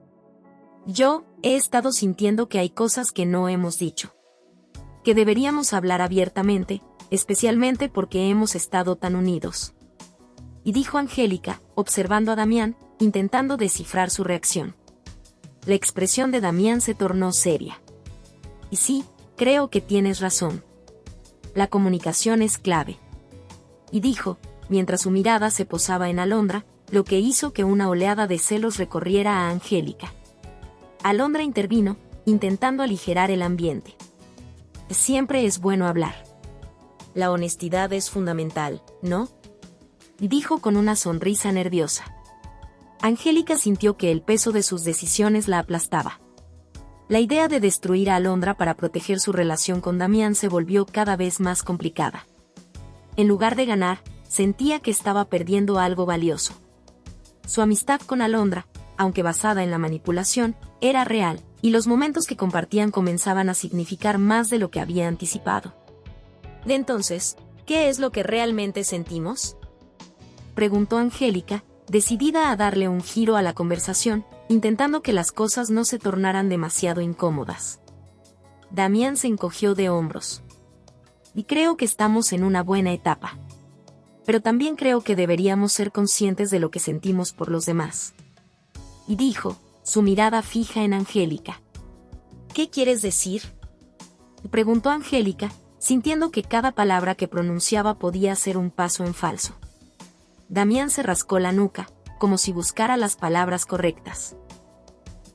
Yo, he estado sintiendo que hay cosas que no hemos dicho. Que deberíamos hablar abiertamente, especialmente porque hemos estado tan unidos. Y dijo Angélica, observando a Damián, intentando descifrar su reacción. La expresión de Damián se tornó seria. Y sí, creo que tienes razón. La comunicación es clave. Y dijo, mientras su mirada se posaba en Alondra, lo que hizo que una oleada de celos recorriera a Angélica. Alondra intervino, intentando aligerar el ambiente. Siempre es bueno hablar. La honestidad es fundamental, ¿no? Dijo con una sonrisa nerviosa. Angélica sintió que el peso de sus decisiones la aplastaba. La idea de destruir a Alondra para proteger su relación con Damián se volvió cada vez más complicada. En lugar de ganar, sentía que estaba perdiendo algo valioso. Su amistad con Alondra, aunque basada en la manipulación, era real, y los momentos que compartían comenzaban a significar más de lo que había anticipado. ¿De entonces, qué es lo que realmente sentimos? Preguntó Angélica, decidida a darle un giro a la conversación, intentando que las cosas no se tornaran demasiado incómodas. Damián se encogió de hombros. Y creo que estamos en una buena etapa. Pero también creo que deberíamos ser conscientes de lo que sentimos por los demás. Y dijo, su mirada fija en Angélica. ¿Qué quieres decir? Preguntó Angélica, sintiendo que cada palabra que pronunciaba podía ser un paso en falso. Damián se rascó la nuca, como si buscara las palabras correctas.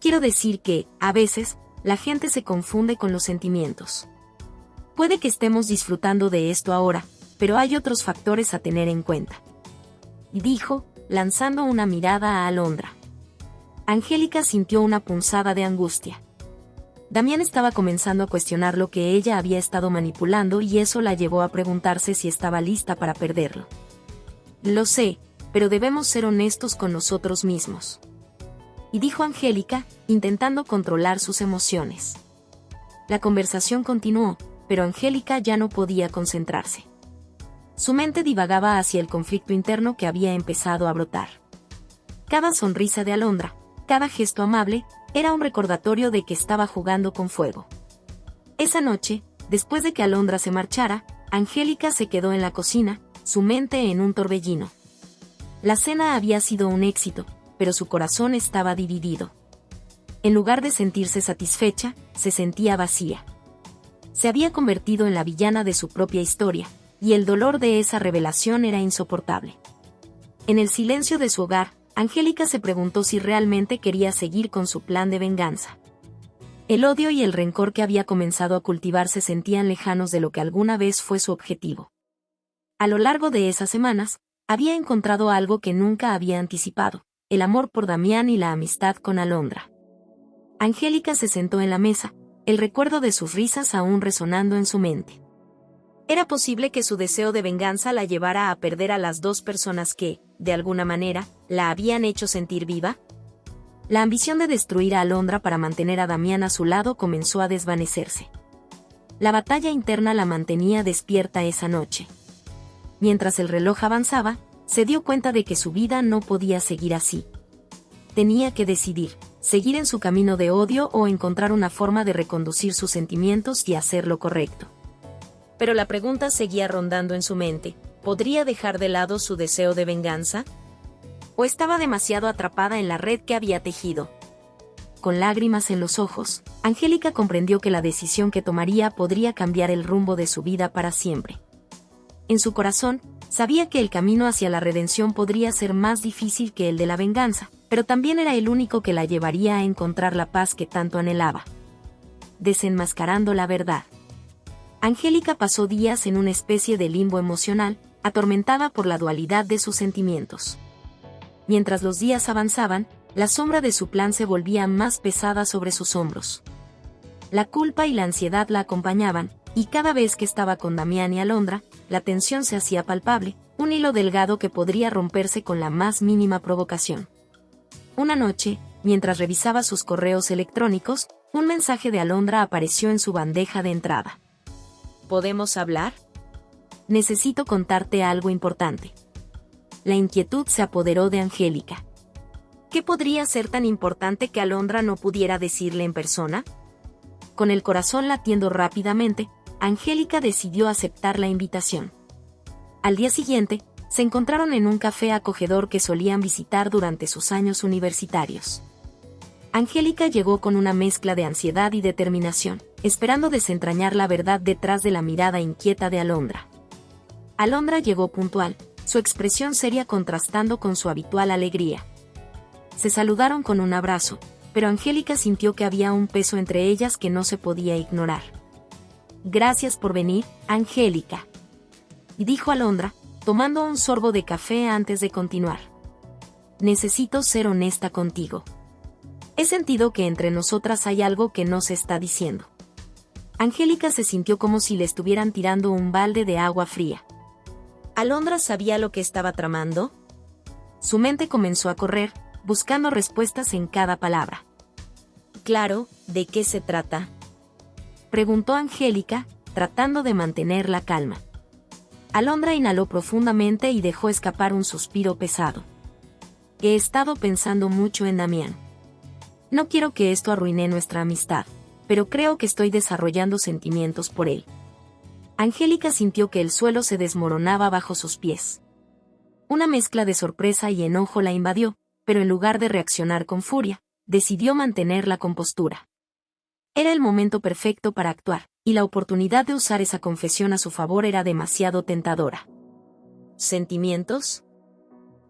Quiero decir que, a veces, la gente se confunde con los sentimientos. Puede que estemos disfrutando de esto ahora, pero hay otros factores a tener en cuenta. Y dijo, lanzando una mirada a Alondra. Angélica sintió una punzada de angustia. Damián estaba comenzando a cuestionar lo que ella había estado manipulando y eso la llevó a preguntarse si estaba lista para perderlo. Lo sé, pero debemos ser honestos con nosotros mismos. Y dijo Angélica, intentando controlar sus emociones. La conversación continuó, pero Angélica ya no podía concentrarse. Su mente divagaba hacia el conflicto interno que había empezado a brotar. Cada sonrisa de Alondra, cada gesto amable, era un recordatorio de que estaba jugando con fuego. Esa noche, después de que Alondra se marchara, Angélica se quedó en la cocina, su mente en un torbellino. La cena había sido un éxito, pero su corazón estaba dividido. En lugar de sentirse satisfecha, se sentía vacía. Se había convertido en la villana de su propia historia, y el dolor de esa revelación era insoportable. En el silencio de su hogar, Angélica se preguntó si realmente quería seguir con su plan de venganza. El odio y el rencor que había comenzado a cultivar se sentían lejanos de lo que alguna vez fue su objetivo. A lo largo de esas semanas, había encontrado algo que nunca había anticipado: el amor por Damián y la amistad con Alondra. Angélica se sentó en la mesa, el recuerdo de sus risas aún resonando en su mente. ¿Era posible que su deseo de venganza la llevara a perder a las dos personas que, de alguna manera, la habían hecho sentir viva? La ambición de destruir a Alondra para mantener a Damián a su lado comenzó a desvanecerse. La batalla interna la mantenía despierta esa noche. Mientras el reloj avanzaba, se dio cuenta de que su vida no podía seguir así. Tenía que decidir: seguir en su camino de odio o encontrar una forma de reconducir sus sentimientos y hacer lo correcto. Pero la pregunta seguía rondando en su mente: ¿podría dejar de lado su deseo de venganza? ¿O estaba demasiado atrapada en la red que había tejido? Con lágrimas en los ojos, Angélica comprendió que la decisión que tomaría podría cambiar el rumbo de su vida para siempre. En su corazón, sabía que el camino hacia la redención podría ser más difícil que el de la venganza, pero también era el único que la llevaría a encontrar la paz que tanto anhelaba. Desenmascarando la verdad. Angélica pasó días en una especie de limbo emocional, atormentada por la dualidad de sus sentimientos. Mientras los días avanzaban, la sombra de su plan se volvía más pesada sobre sus hombros. La culpa y la ansiedad la acompañaban, y cada vez que estaba con Damián y Alondra, la tensión se hacía palpable, un hilo delgado que podría romperse con la más mínima provocación. Una noche, mientras revisaba sus correos electrónicos, un mensaje de Alondra apareció en su bandeja de entrada. ¿Podemos hablar? Necesito contarte algo importante. La inquietud se apoderó de Angélica. ¿Qué podría ser tan importante que Alondra no pudiera decirle en persona? Con el corazón latiendo rápidamente, Angélica decidió aceptar la invitación. Al día siguiente, se encontraron en un café acogedor que solían visitar durante sus años universitarios. Angélica llegó con una mezcla de ansiedad y determinación, esperando desentrañar la verdad detrás de la mirada inquieta de Alondra. Alondra llegó puntual, su expresión seria contrastando con su habitual alegría. Se saludaron con un abrazo, pero Angélica sintió que había un peso entre ellas que no se podía ignorar. «Gracias por venir, Angélica», dijo Alondra, tomando un sorbo de café antes de continuar. «Necesito ser honesta contigo. He sentido que entre nosotras hay algo que no se está diciendo». Angélica se sintió como si le estuvieran tirando un balde de agua fría. ¿Alondra sabía lo que estaba tramando? Su mente comenzó a correr, buscando respuestas en cada palabra. Claro, ¿de qué se trata?, preguntó Angélica, tratando de mantener la calma. Alondra inhaló profundamente y dejó escapar un suspiro pesado. He estado pensando mucho en Damián. No quiero que esto arruine nuestra amistad, pero creo que estoy desarrollando sentimientos por él. Angélica sintió que el suelo se desmoronaba bajo sus pies. Una mezcla de sorpresa y enojo la invadió, pero en lugar de reaccionar con furia, decidió mantener la compostura. Era el momento perfecto para actuar, y la oportunidad de usar esa confesión a su favor era demasiado tentadora. ¿Sentimientos?,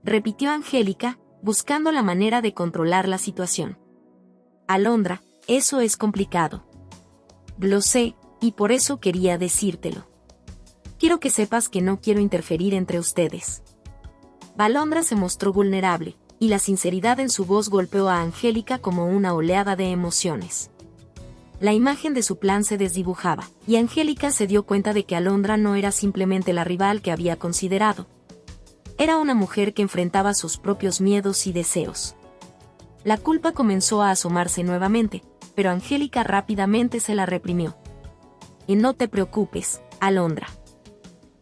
repitió Angélica, buscando la manera de controlar la situación. Alondra, eso es complicado. Lo sé, y por eso quería decírtelo. Quiero que sepas que no quiero interferir entre ustedes. Alondra se mostró vulnerable, y la sinceridad en su voz golpeó a Angélica como una oleada de emociones. La imagen de su plan se desdibujaba, y Angélica se dio cuenta de que Alondra no era simplemente la rival que había considerado. Era una mujer que enfrentaba sus propios miedos y deseos. La culpa comenzó a asomarse nuevamente, pero Angélica rápidamente se la reprimió. Y no te preocupes, Alondra.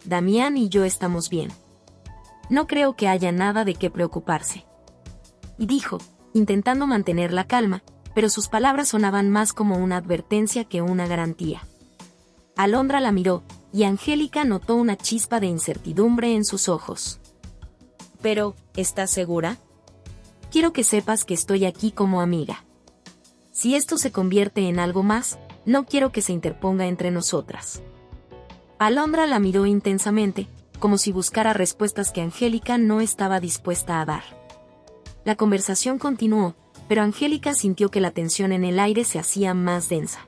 Damián y yo estamos bien. No creo que haya nada de qué preocuparse. Y dijo, intentando mantener la calma, pero sus palabras sonaban más como una advertencia que una garantía. Alondra la miró, y Angélica notó una chispa de incertidumbre en sus ojos. Pero, ¿estás segura? Quiero que sepas que estoy aquí como amiga. Si esto se convierte en algo más, no quiero que se interponga entre nosotras. Alondra la miró intensamente, como si buscara respuestas que Angélica no estaba dispuesta a dar. La conversación continuó, pero Angélica sintió que la tensión en el aire se hacía más densa.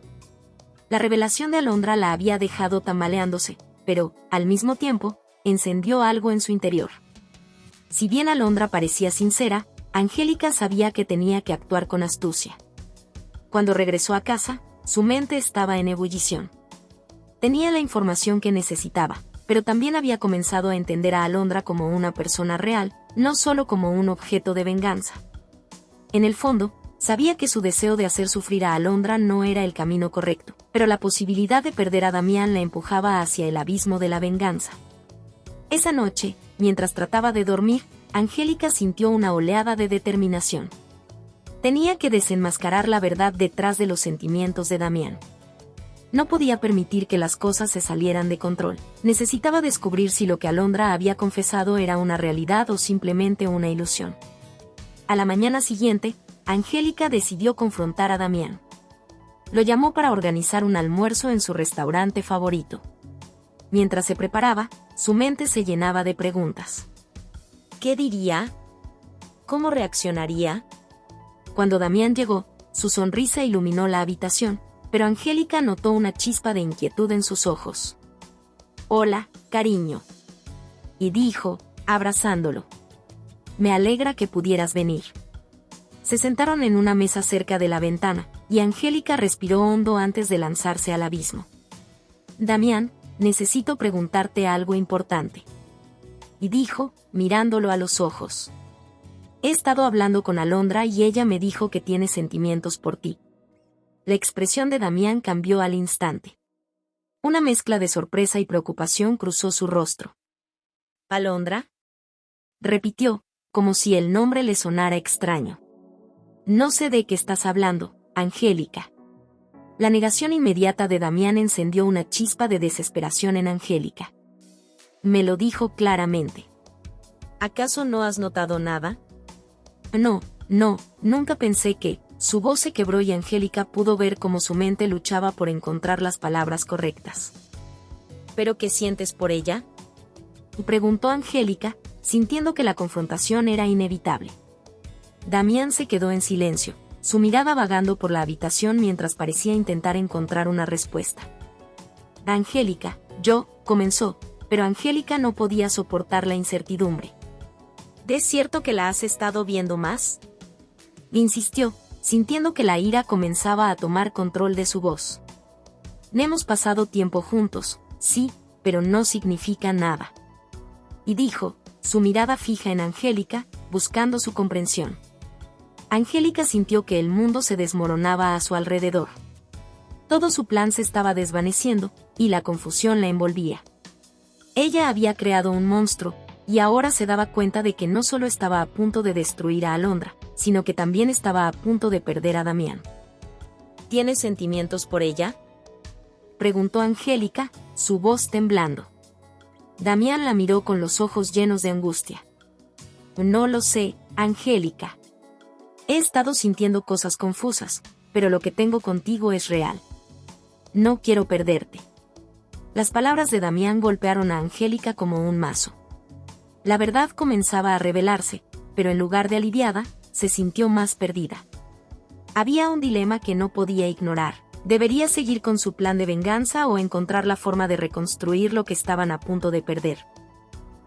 La revelación de Alondra la había dejado tambaleándose, pero, al mismo tiempo, encendió algo en su interior. Si bien Alondra parecía sincera, Angélica sabía que tenía que actuar con astucia. Cuando regresó a casa, su mente estaba en ebullición. Tenía la información que necesitaba, pero también había comenzado a entender a Alondra como una persona real, no solo como un objeto de venganza. En el fondo, sabía que su deseo de hacer sufrir a Alondra no era el camino correcto, pero la posibilidad de perder a Damián la empujaba hacia el abismo de la venganza. Esa noche, mientras trataba de dormir, Angélica sintió una oleada de determinación. Tenía que desenmascarar la verdad detrás de los sentimientos de Damián. No podía permitir que las cosas se salieran de control. Necesitaba descubrir si lo que Alondra había confesado era una realidad o simplemente una ilusión. A la mañana siguiente, Angélica decidió confrontar a Damián. Lo llamó para organizar un almuerzo en su restaurante favorito. Mientras se preparaba, su mente se llenaba de preguntas. ¿Qué diría? ¿Cómo reaccionaría? Cuando Damián llegó, su sonrisa iluminó la habitación, pero Angélica notó una chispa de inquietud en sus ojos. «Hola, cariño», y dijo, abrazándolo. «Me alegra que pudieras venir». Se sentaron en una mesa cerca de la ventana, y Angélica respiró hondo antes de lanzarse al abismo. «Damián, necesito preguntarte algo importante», y dijo, mirándolo a los ojos. «He estado hablando con Alondra y ella me dijo que tiene sentimientos por ti». La expresión de Damián cambió al instante. Una mezcla de sorpresa y preocupación cruzó su rostro. ¿Alondra?, repitió, como si el nombre le sonara extraño. «No sé de qué estás hablando, Angélica». La negación inmediata de Damián encendió una chispa de desesperación en Angélica. «Me lo dijo claramente». ¿Acaso no has notado nada? No, nunca pensé que... Su voz se quebró y Angélica pudo ver cómo su mente luchaba por encontrar las palabras correctas. ¿Pero qué sientes por ella?, preguntó Angélica, sintiendo que la confrontación era inevitable. Damián se quedó en silencio, su mirada vagando por la habitación mientras parecía intentar encontrar una respuesta. «Angélica, comenzó, pero Angélica no podía soportar la incertidumbre. ¿Es cierto que la has estado viendo más?», insistió, sintiendo que la ira comenzaba a tomar control de su voz. «Hemos pasado tiempo juntos, sí, pero no significa nada», y dijo, su mirada fija en Angélica, buscando su comprensión. Angélica sintió que el mundo se desmoronaba a su alrededor. Todo su plan se estaba desvaneciendo, y la confusión la envolvía. Ella había creado un monstruo, y ahora se daba cuenta de que no solo estaba a punto de destruir a Alondra, sino que también estaba a punto de perder a Damián. ¿Tienes sentimientos por ella?, preguntó Angélica, su voz temblando. Damián la miró con los ojos llenos de angustia. «No lo sé, Angélica. He estado sintiendo cosas confusas, pero lo que tengo contigo es real. No quiero perderte». Las palabras de Damián golpearon a Angélica como un mazo. La verdad comenzaba a revelarse, pero en lugar de aliviada, se sintió más perdida. Había un dilema que no podía ignorar. ¿Debería seguir con su plan de venganza o encontrar la forma de reconstruir lo que estaban a punto de perder?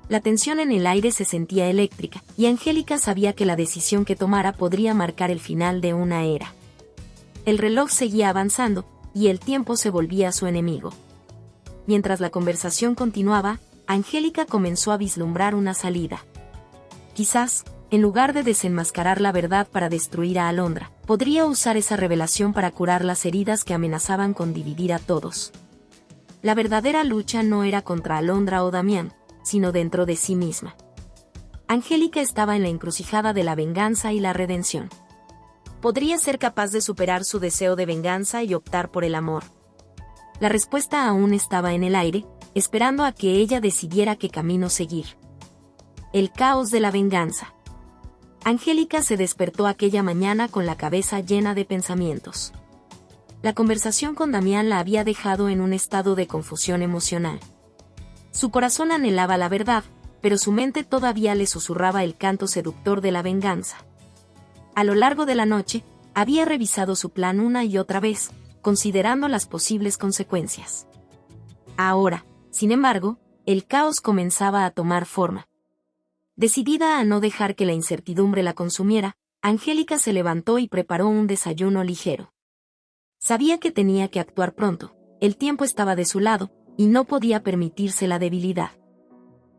La tensión en el aire se sentía eléctrica, y Angélica sabía que la decisión que tomara podría marcar el final de una era. El reloj seguía avanzando, y el tiempo se volvía su enemigo. Mientras la conversación continuaba, Angélica comenzó a vislumbrar una salida. Quizás, en lugar de desenmascarar la verdad para destruir a Alondra, podría usar esa revelación para curar las heridas que amenazaban con dividir a todos. La verdadera lucha no era contra Alondra o Damián, sino dentro de sí misma. Angélica estaba en la encrucijada de la venganza y la redención. ¿Podría ser capaz de superar su deseo de venganza y optar por el amor? La respuesta aún estaba en el aire, esperando a que ella decidiera qué camino seguir. El caos de la venganza. Angélica se despertó aquella mañana con la cabeza llena de pensamientos. La conversación con Damián la había dejado en un estado de confusión emocional. Su corazón anhelaba la verdad, pero su mente todavía le susurraba el canto seductor de la venganza. A lo largo de la noche, había revisado su plan una y otra vez, considerando las posibles consecuencias. Ahora, sin embargo, el caos comenzaba a tomar forma. Decidida a no dejar que la incertidumbre la consumiera, Angélica se levantó y preparó un desayuno ligero. Sabía que tenía que actuar pronto, el tiempo estaba de su lado, y no podía permitirse la debilidad.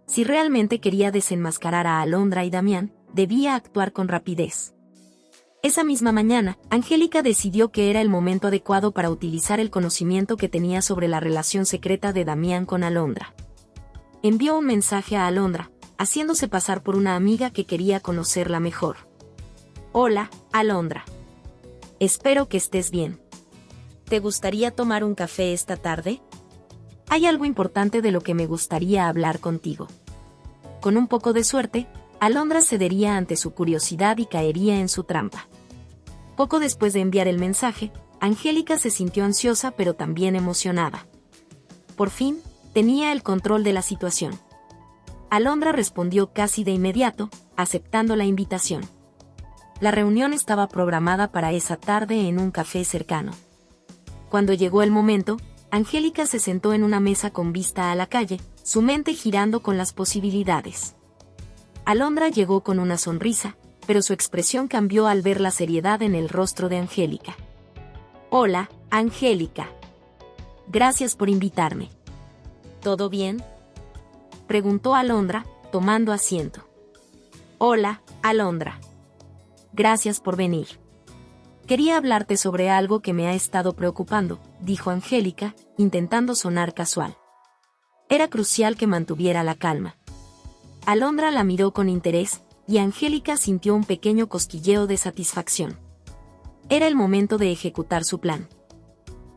Si realmente quería desenmascarar a Alondra y Damián, debía actuar con rapidez. Esa misma mañana, Angélica decidió que era el momento adecuado para utilizar el conocimiento que tenía sobre la relación secreta de Damián con Alondra. Envió un mensaje a Alondra, haciéndose pasar por una amiga que quería conocerla mejor. Hola, Alondra. Espero que estés bien. ¿Te gustaría tomar un café esta tarde? Hay algo importante de lo que me gustaría hablar contigo. Con un poco de suerte, Alondra cedería ante su curiosidad y caería en su trampa. Poco después de enviar el mensaje, Angélica se sintió ansiosa pero también emocionada. Por fin, tenía el control de la situación. Alondra respondió casi de inmediato, aceptando la invitación. La reunión estaba programada para esa tarde en un café cercano. Cuando llegó el momento, Angélica se sentó en una mesa con vista a la calle, su mente girando con las posibilidades. Alondra llegó con una sonrisa, pero su expresión cambió al ver la seriedad en el rostro de Angélica. Hola, Angélica. Gracias por invitarme. ¿Todo bien?, preguntó Alondra, tomando asiento. Hola, Alondra. Gracias por venir. Quería hablarte sobre algo que me ha estado preocupando, dijo Angélica, intentando sonar casual. Era crucial que mantuviera la calma. Alondra la miró con interés, y Angélica sintió un pequeño cosquilleo de satisfacción. Era el momento de ejecutar su plan.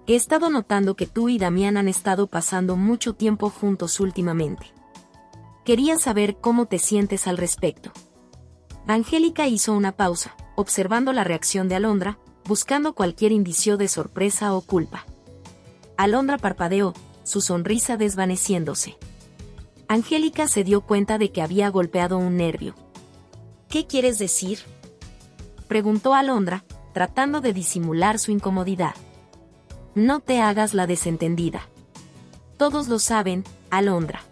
He estado notando que tú y Damián han estado pasando mucho tiempo juntos últimamente. Quería saber cómo te sientes al respecto. Angélica hizo una pausa, observando la reacción de Alondra, buscando cualquier indicio de sorpresa o culpa. Alondra parpadeó, su sonrisa desvaneciéndose. Angélica se dio cuenta de que había golpeado un nervio. ¿Qué quieres decir?, preguntó Alondra, tratando de disimular su incomodidad. No te hagas la desentendida. Todos lo saben, Alondra.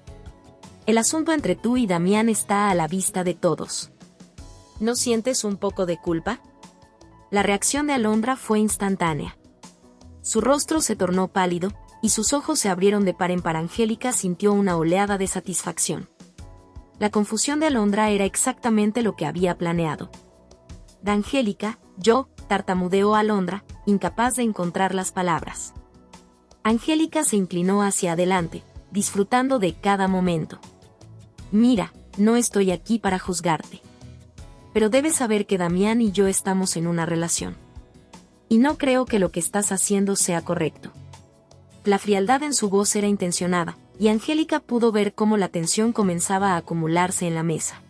El asunto entre tú y Damián está a la vista de todos. ¿No sientes un poco de culpa? La reacción de Alondra fue instantánea. Su rostro se tornó pálido, y sus ojos se abrieron de par en par. Angélica sintió una oleada de satisfacción. La confusión de Alondra era exactamente lo que había planeado. Angélica, tartamudeó Alondra, incapaz de encontrar las palabras. Angélica se inclinó hacia adelante, disfrutando de cada momento. Mira, no estoy aquí para juzgarte. Pero debes saber que Damián y yo estamos en una relación. Y no creo que lo que estás haciendo sea correcto. La frialdad en su voz era intencionada, y Angélica pudo ver cómo la tensión comenzaba a acumularse en la mesa.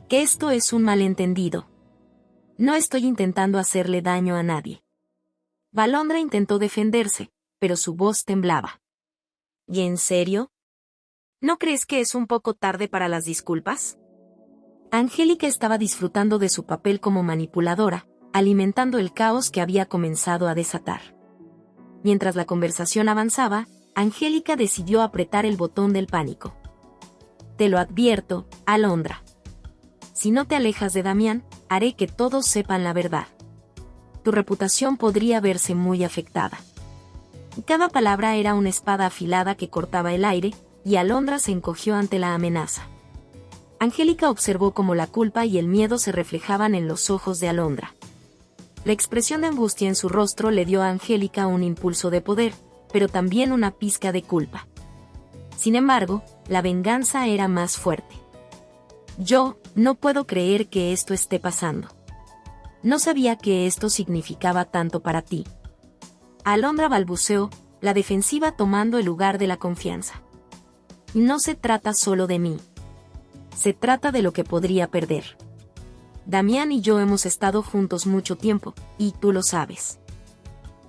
Que esto es un malentendido. No estoy intentando hacerle daño a nadie. Alondra intentó defenderse, pero su voz temblaba. ¿Y en serio? ¿No crees que es un poco tarde para las disculpas? Angélica estaba disfrutando de su papel como manipuladora, alimentando el caos que había comenzado a desatar. Mientras la conversación avanzaba, Angélica decidió apretar el botón del pánico. Te lo advierto, Alondra. Si no te alejas de Damián, haré que todos sepan la verdad. Tu reputación podría verse muy afectada. Cada palabra era una espada afilada que cortaba el aire, y Alondra se encogió ante la amenaza. Angélica observó cómo la culpa y el miedo se reflejaban en los ojos de Alondra. La expresión de angustia en su rostro le dio a Angélica un impulso de poder, pero también una pizca de culpa. Sin embargo, la venganza era más fuerte. Yo no puedo creer que esto esté pasando. No sabía que esto significaba tanto para ti. Alondra balbuceó, la defensiva tomando el lugar de la confianza. No se trata solo de mí. Se trata de lo que podría perder. Damián y yo hemos estado juntos mucho tiempo, y tú lo sabes.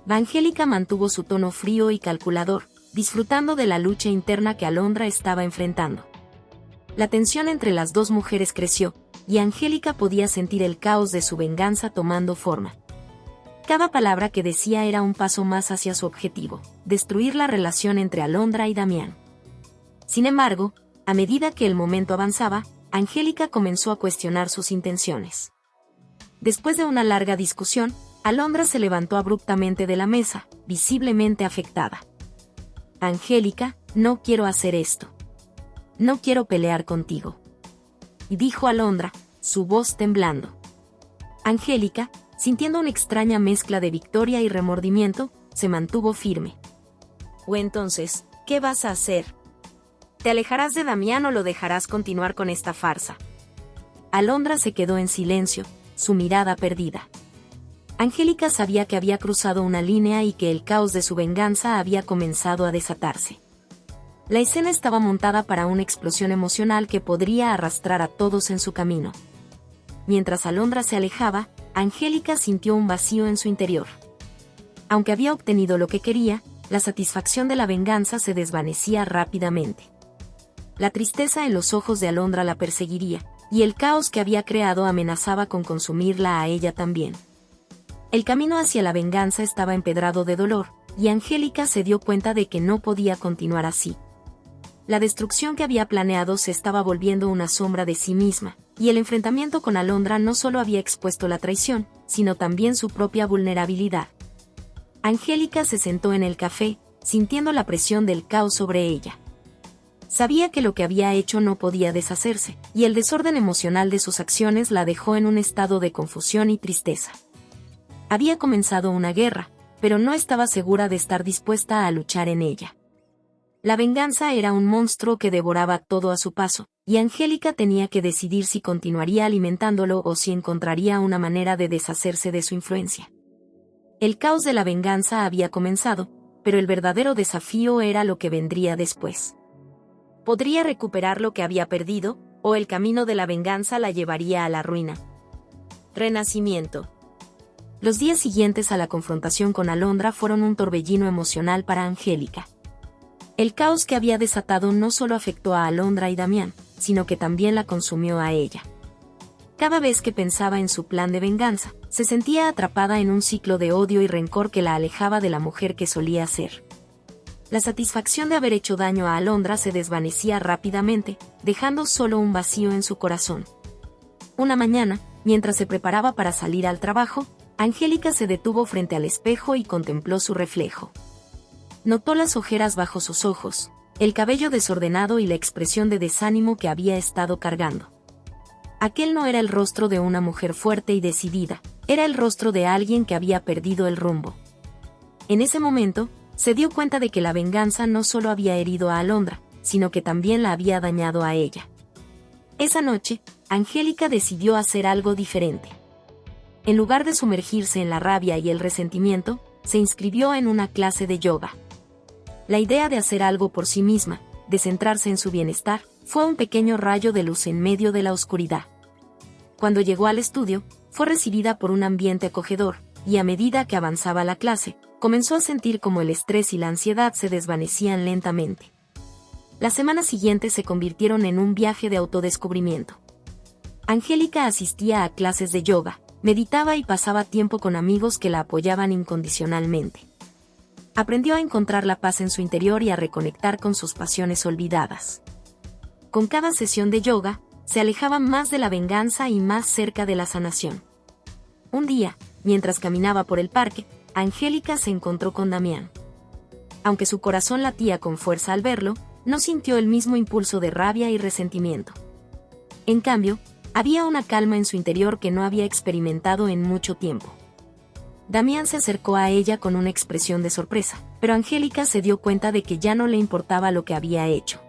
Angélica mantuvo su tono frío y calculador, disfrutando de la lucha interna que Alondra estaba enfrentando. La tensión entre las dos mujeres creció, y Angélica podía sentir el caos de su venganza tomando forma. Cada palabra que decía era un paso más hacia su objetivo, destruir la relación entre Alondra y Damián. Sin embargo, a medida que el momento avanzaba, Angélica comenzó a cuestionar sus intenciones. Después de una larga discusión, Alondra se levantó abruptamente de la mesa, visiblemente afectada. «Angélica, no quiero hacer esto. No quiero pelear contigo», dijo Alondra, su voz temblando. Angélica, sintiendo una extraña mezcla de victoria y remordimiento, se mantuvo firme. «¿O entonces, qué vas a hacer? ¿Te alejarás de Damián o lo dejarás continuar con esta farsa?» Alondra se quedó en silencio, su mirada perdida. Angélica sabía que había cruzado una línea y que el caos de su venganza había comenzado a desatarse. La escena estaba montada para una explosión emocional que podría arrastrar a todos en su camino. Mientras Alondra se alejaba, Angélica sintió un vacío en su interior. Aunque había obtenido lo que quería, la satisfacción de la venganza se desvanecía rápidamente. La tristeza en los ojos de Alondra la perseguiría, y el caos que había creado amenazaba con consumirla a ella también. El camino hacia la venganza estaba empedrado de dolor, y Angélica se dio cuenta de que no podía continuar así. La destrucción que había planeado se estaba volviendo una sombra de sí misma, y el enfrentamiento con Alondra no solo había expuesto la traición, sino también su propia vulnerabilidad. Angélica se sentó en el café, sintiendo la presión del caos sobre ella. Sabía que lo que había hecho no podía deshacerse, y el desorden emocional de sus acciones la dejó en un estado de confusión y tristeza. Había comenzado una guerra, pero no estaba segura de estar dispuesta a luchar en ella. La venganza era un monstruo que devoraba todo a su paso, y Angélica tenía que decidir si continuaría alimentándolo o si encontraría una manera de deshacerse de su influencia. El caos de la venganza había comenzado, pero el verdadero desafío era lo que vendría después. Podría recuperar lo que había perdido, o el camino de la venganza la llevaría a la ruina. Renacimiento. Los días siguientes a la confrontación con Alondra fueron un torbellino emocional para Angélica. El caos que había desatado no solo afectó a Alondra y Damián, sino que también la consumió a ella. Cada vez que pensaba en su plan de venganza, se sentía atrapada en un ciclo de odio y rencor que la alejaba de la mujer que solía ser. La satisfacción de haber hecho daño a Alondra se desvanecía rápidamente, dejando solo un vacío en su corazón. Una mañana, mientras se preparaba para salir al trabajo, Angélica se detuvo frente al espejo y contempló su reflejo. Notó las ojeras bajo sus ojos, el cabello desordenado y la expresión de desánimo que había estado cargando. Aquel no era el rostro de una mujer fuerte y decidida, era el rostro de alguien que había perdido el rumbo. En ese momento, se dio cuenta de que la venganza no solo había herido a Alondra, sino que también la había dañado a ella. Esa noche, Angélica decidió hacer algo diferente. En lugar de sumergirse en la rabia y el resentimiento, se inscribió en una clase de yoga. La idea de hacer algo por sí misma, de centrarse en su bienestar, fue un pequeño rayo de luz en medio de la oscuridad. Cuando llegó al estudio, fue recibida por un ambiente acogedor, y a medida que avanzaba la clase, comenzó a sentir como el estrés y la ansiedad se desvanecían lentamente. Las semanas siguientes se convirtieron en un viaje de autodescubrimiento. Angélica asistía a clases de yoga, meditaba y pasaba tiempo con amigos que la apoyaban incondicionalmente. Aprendió a encontrar la paz en su interior y a reconectar con sus pasiones olvidadas. Con cada sesión de yoga, se alejaba más de la venganza y más cerca de la sanación. Un día, mientras caminaba por el parque, Angélica se encontró con Damián. Aunque su corazón latía con fuerza al verlo, no sintió el mismo impulso de rabia y resentimiento. En cambio, había una calma en su interior que no había experimentado en mucho tiempo. Damián se acercó a ella con una expresión de sorpresa, pero Angélica se dio cuenta de que ya no le importaba lo que había hecho.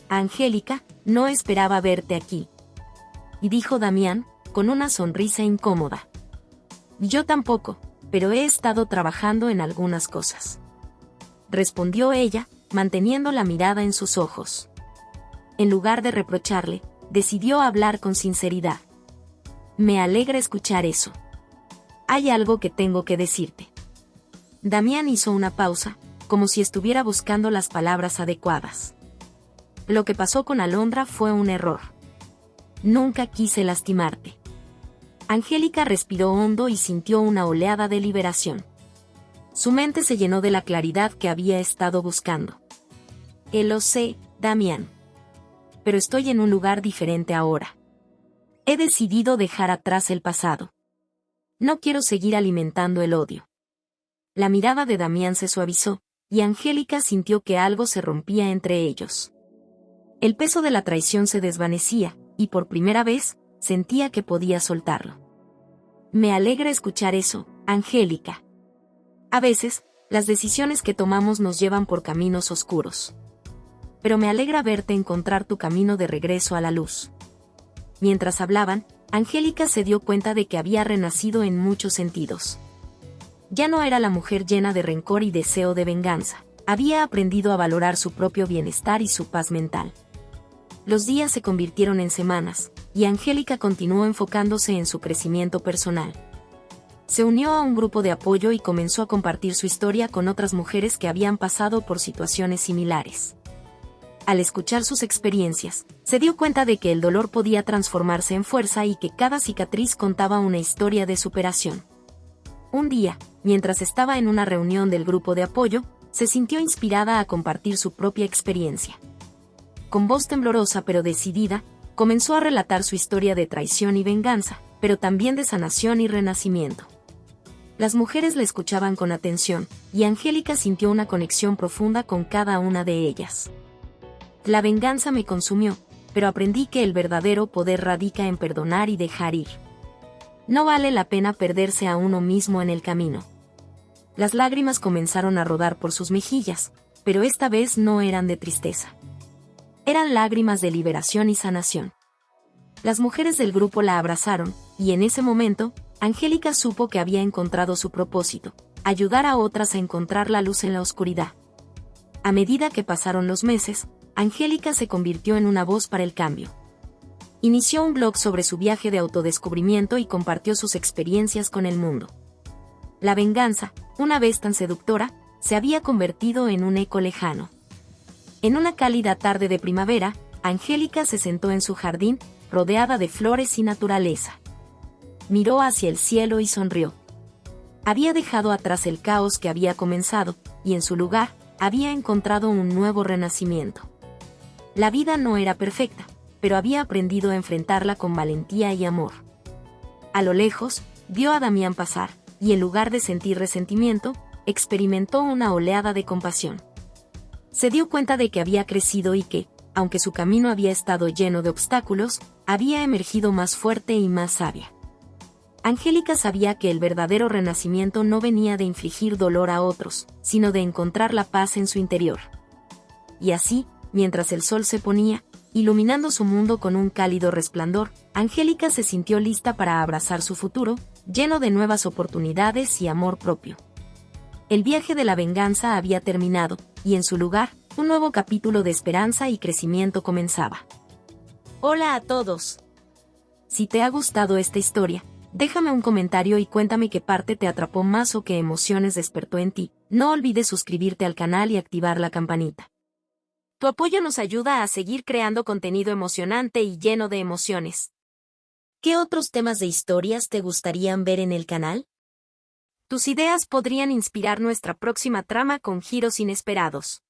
«Angélica, no esperaba verte aquí», dijo Damián, con una sonrisa incómoda. «Yo tampoco, pero he estado trabajando en algunas cosas», respondió ella, manteniendo la mirada en sus ojos. En lugar de reprocharle, decidió hablar con sinceridad. «Me alegra escuchar eso. Hay algo que tengo que decirte». Damián hizo una pausa, como si estuviera buscando las palabras adecuadas. Lo que pasó con Alondra fue un error. Nunca quise lastimarte. Angélica respiró hondo y sintió una oleada de liberación. Su mente se llenó de la claridad que había estado buscando. Lo sé, Damián. Pero estoy en un lugar diferente ahora. He decidido dejar atrás el pasado. No quiero seguir alimentando el odio. La mirada de Damián se suavizó, y Angélica sintió que algo se rompía entre ellos. El peso de la traición se desvanecía, y por primera vez, sentía que podía soltarlo. Me alegra escuchar eso, Angélica. A veces, las decisiones que tomamos nos llevan por caminos oscuros. Pero me alegra verte encontrar tu camino de regreso a la luz. Mientras hablaban, Angélica se dio cuenta de que había renacido en muchos sentidos. Ya no era la mujer llena de rencor y deseo de venganza. Había aprendido a valorar su propio bienestar y su paz mental. Los días se convirtieron en semanas, y Angélica continuó enfocándose en su crecimiento personal. Se unió a un grupo de apoyo y comenzó a compartir su historia con otras mujeres que habían pasado por situaciones similares. Al escuchar sus experiencias, se dio cuenta de que el dolor podía transformarse en fuerza y que cada cicatriz contaba una historia de superación. Un día, mientras estaba en una reunión del grupo de apoyo, se sintió inspirada a compartir su propia experiencia. Con voz temblorosa pero decidida, comenzó a relatar su historia de traición y venganza, pero también de sanación y renacimiento. Las mujeres la escuchaban con atención, y Angélica sintió una conexión profunda con cada una de ellas. La venganza me consumió, pero aprendí que el verdadero poder radica en perdonar y dejar ir. No vale la pena perderse a uno mismo en el camino. Las lágrimas comenzaron a rodar por sus mejillas, pero esta vez no eran de tristeza. Eran lágrimas de liberación y sanación. Las mujeres del grupo la abrazaron, y en ese momento, Angélica supo que había encontrado su propósito: ayudar a otras a encontrar la luz en la oscuridad. A medida que pasaron los meses, Angélica se convirtió en una voz para el cambio. Inició un blog sobre su viaje de autodescubrimiento y compartió sus experiencias con el mundo. La venganza, una vez tan seductora, se había convertido en un eco lejano. En una cálida tarde de primavera, Angélica se sentó en su jardín, rodeada de flores y naturaleza. Miró hacia el cielo y sonrió. Había dejado atrás el caos que había comenzado, y en su lugar, había encontrado un nuevo renacimiento. La vida no era perfecta, pero había aprendido a enfrentarla con valentía y amor. A lo lejos, vio a Damián pasar, y en lugar de sentir resentimiento, experimentó una oleada de compasión. Se dio cuenta de que había crecido y que, aunque su camino había estado lleno de obstáculos, había emergido más fuerte y más sabia. Angélica sabía que el verdadero renacimiento no venía de infligir dolor a otros, sino de encontrar la paz en su interior. Y así, mientras el sol se ponía, iluminando su mundo con un cálido resplandor, Angélica se sintió lista para abrazar su futuro, lleno de nuevas oportunidades y amor propio. El viaje de la venganza había terminado, y en su lugar, un nuevo capítulo de esperanza y crecimiento comenzaba. Hola a todos. Si te ha gustado esta historia, déjame un comentario y cuéntame qué parte te atrapó más o qué emociones despertó en ti. No olvides suscribirte al canal y activar la campanita. Tu apoyo nos ayuda a seguir creando contenido emocionante y lleno de emociones. ¿Qué otros temas de historias te gustarían ver en el canal? Tus ideas podrían inspirar nuestra próxima trama con giros inesperados.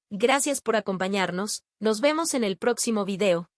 Gracias por acompañarnos, nos vemos en el próximo video.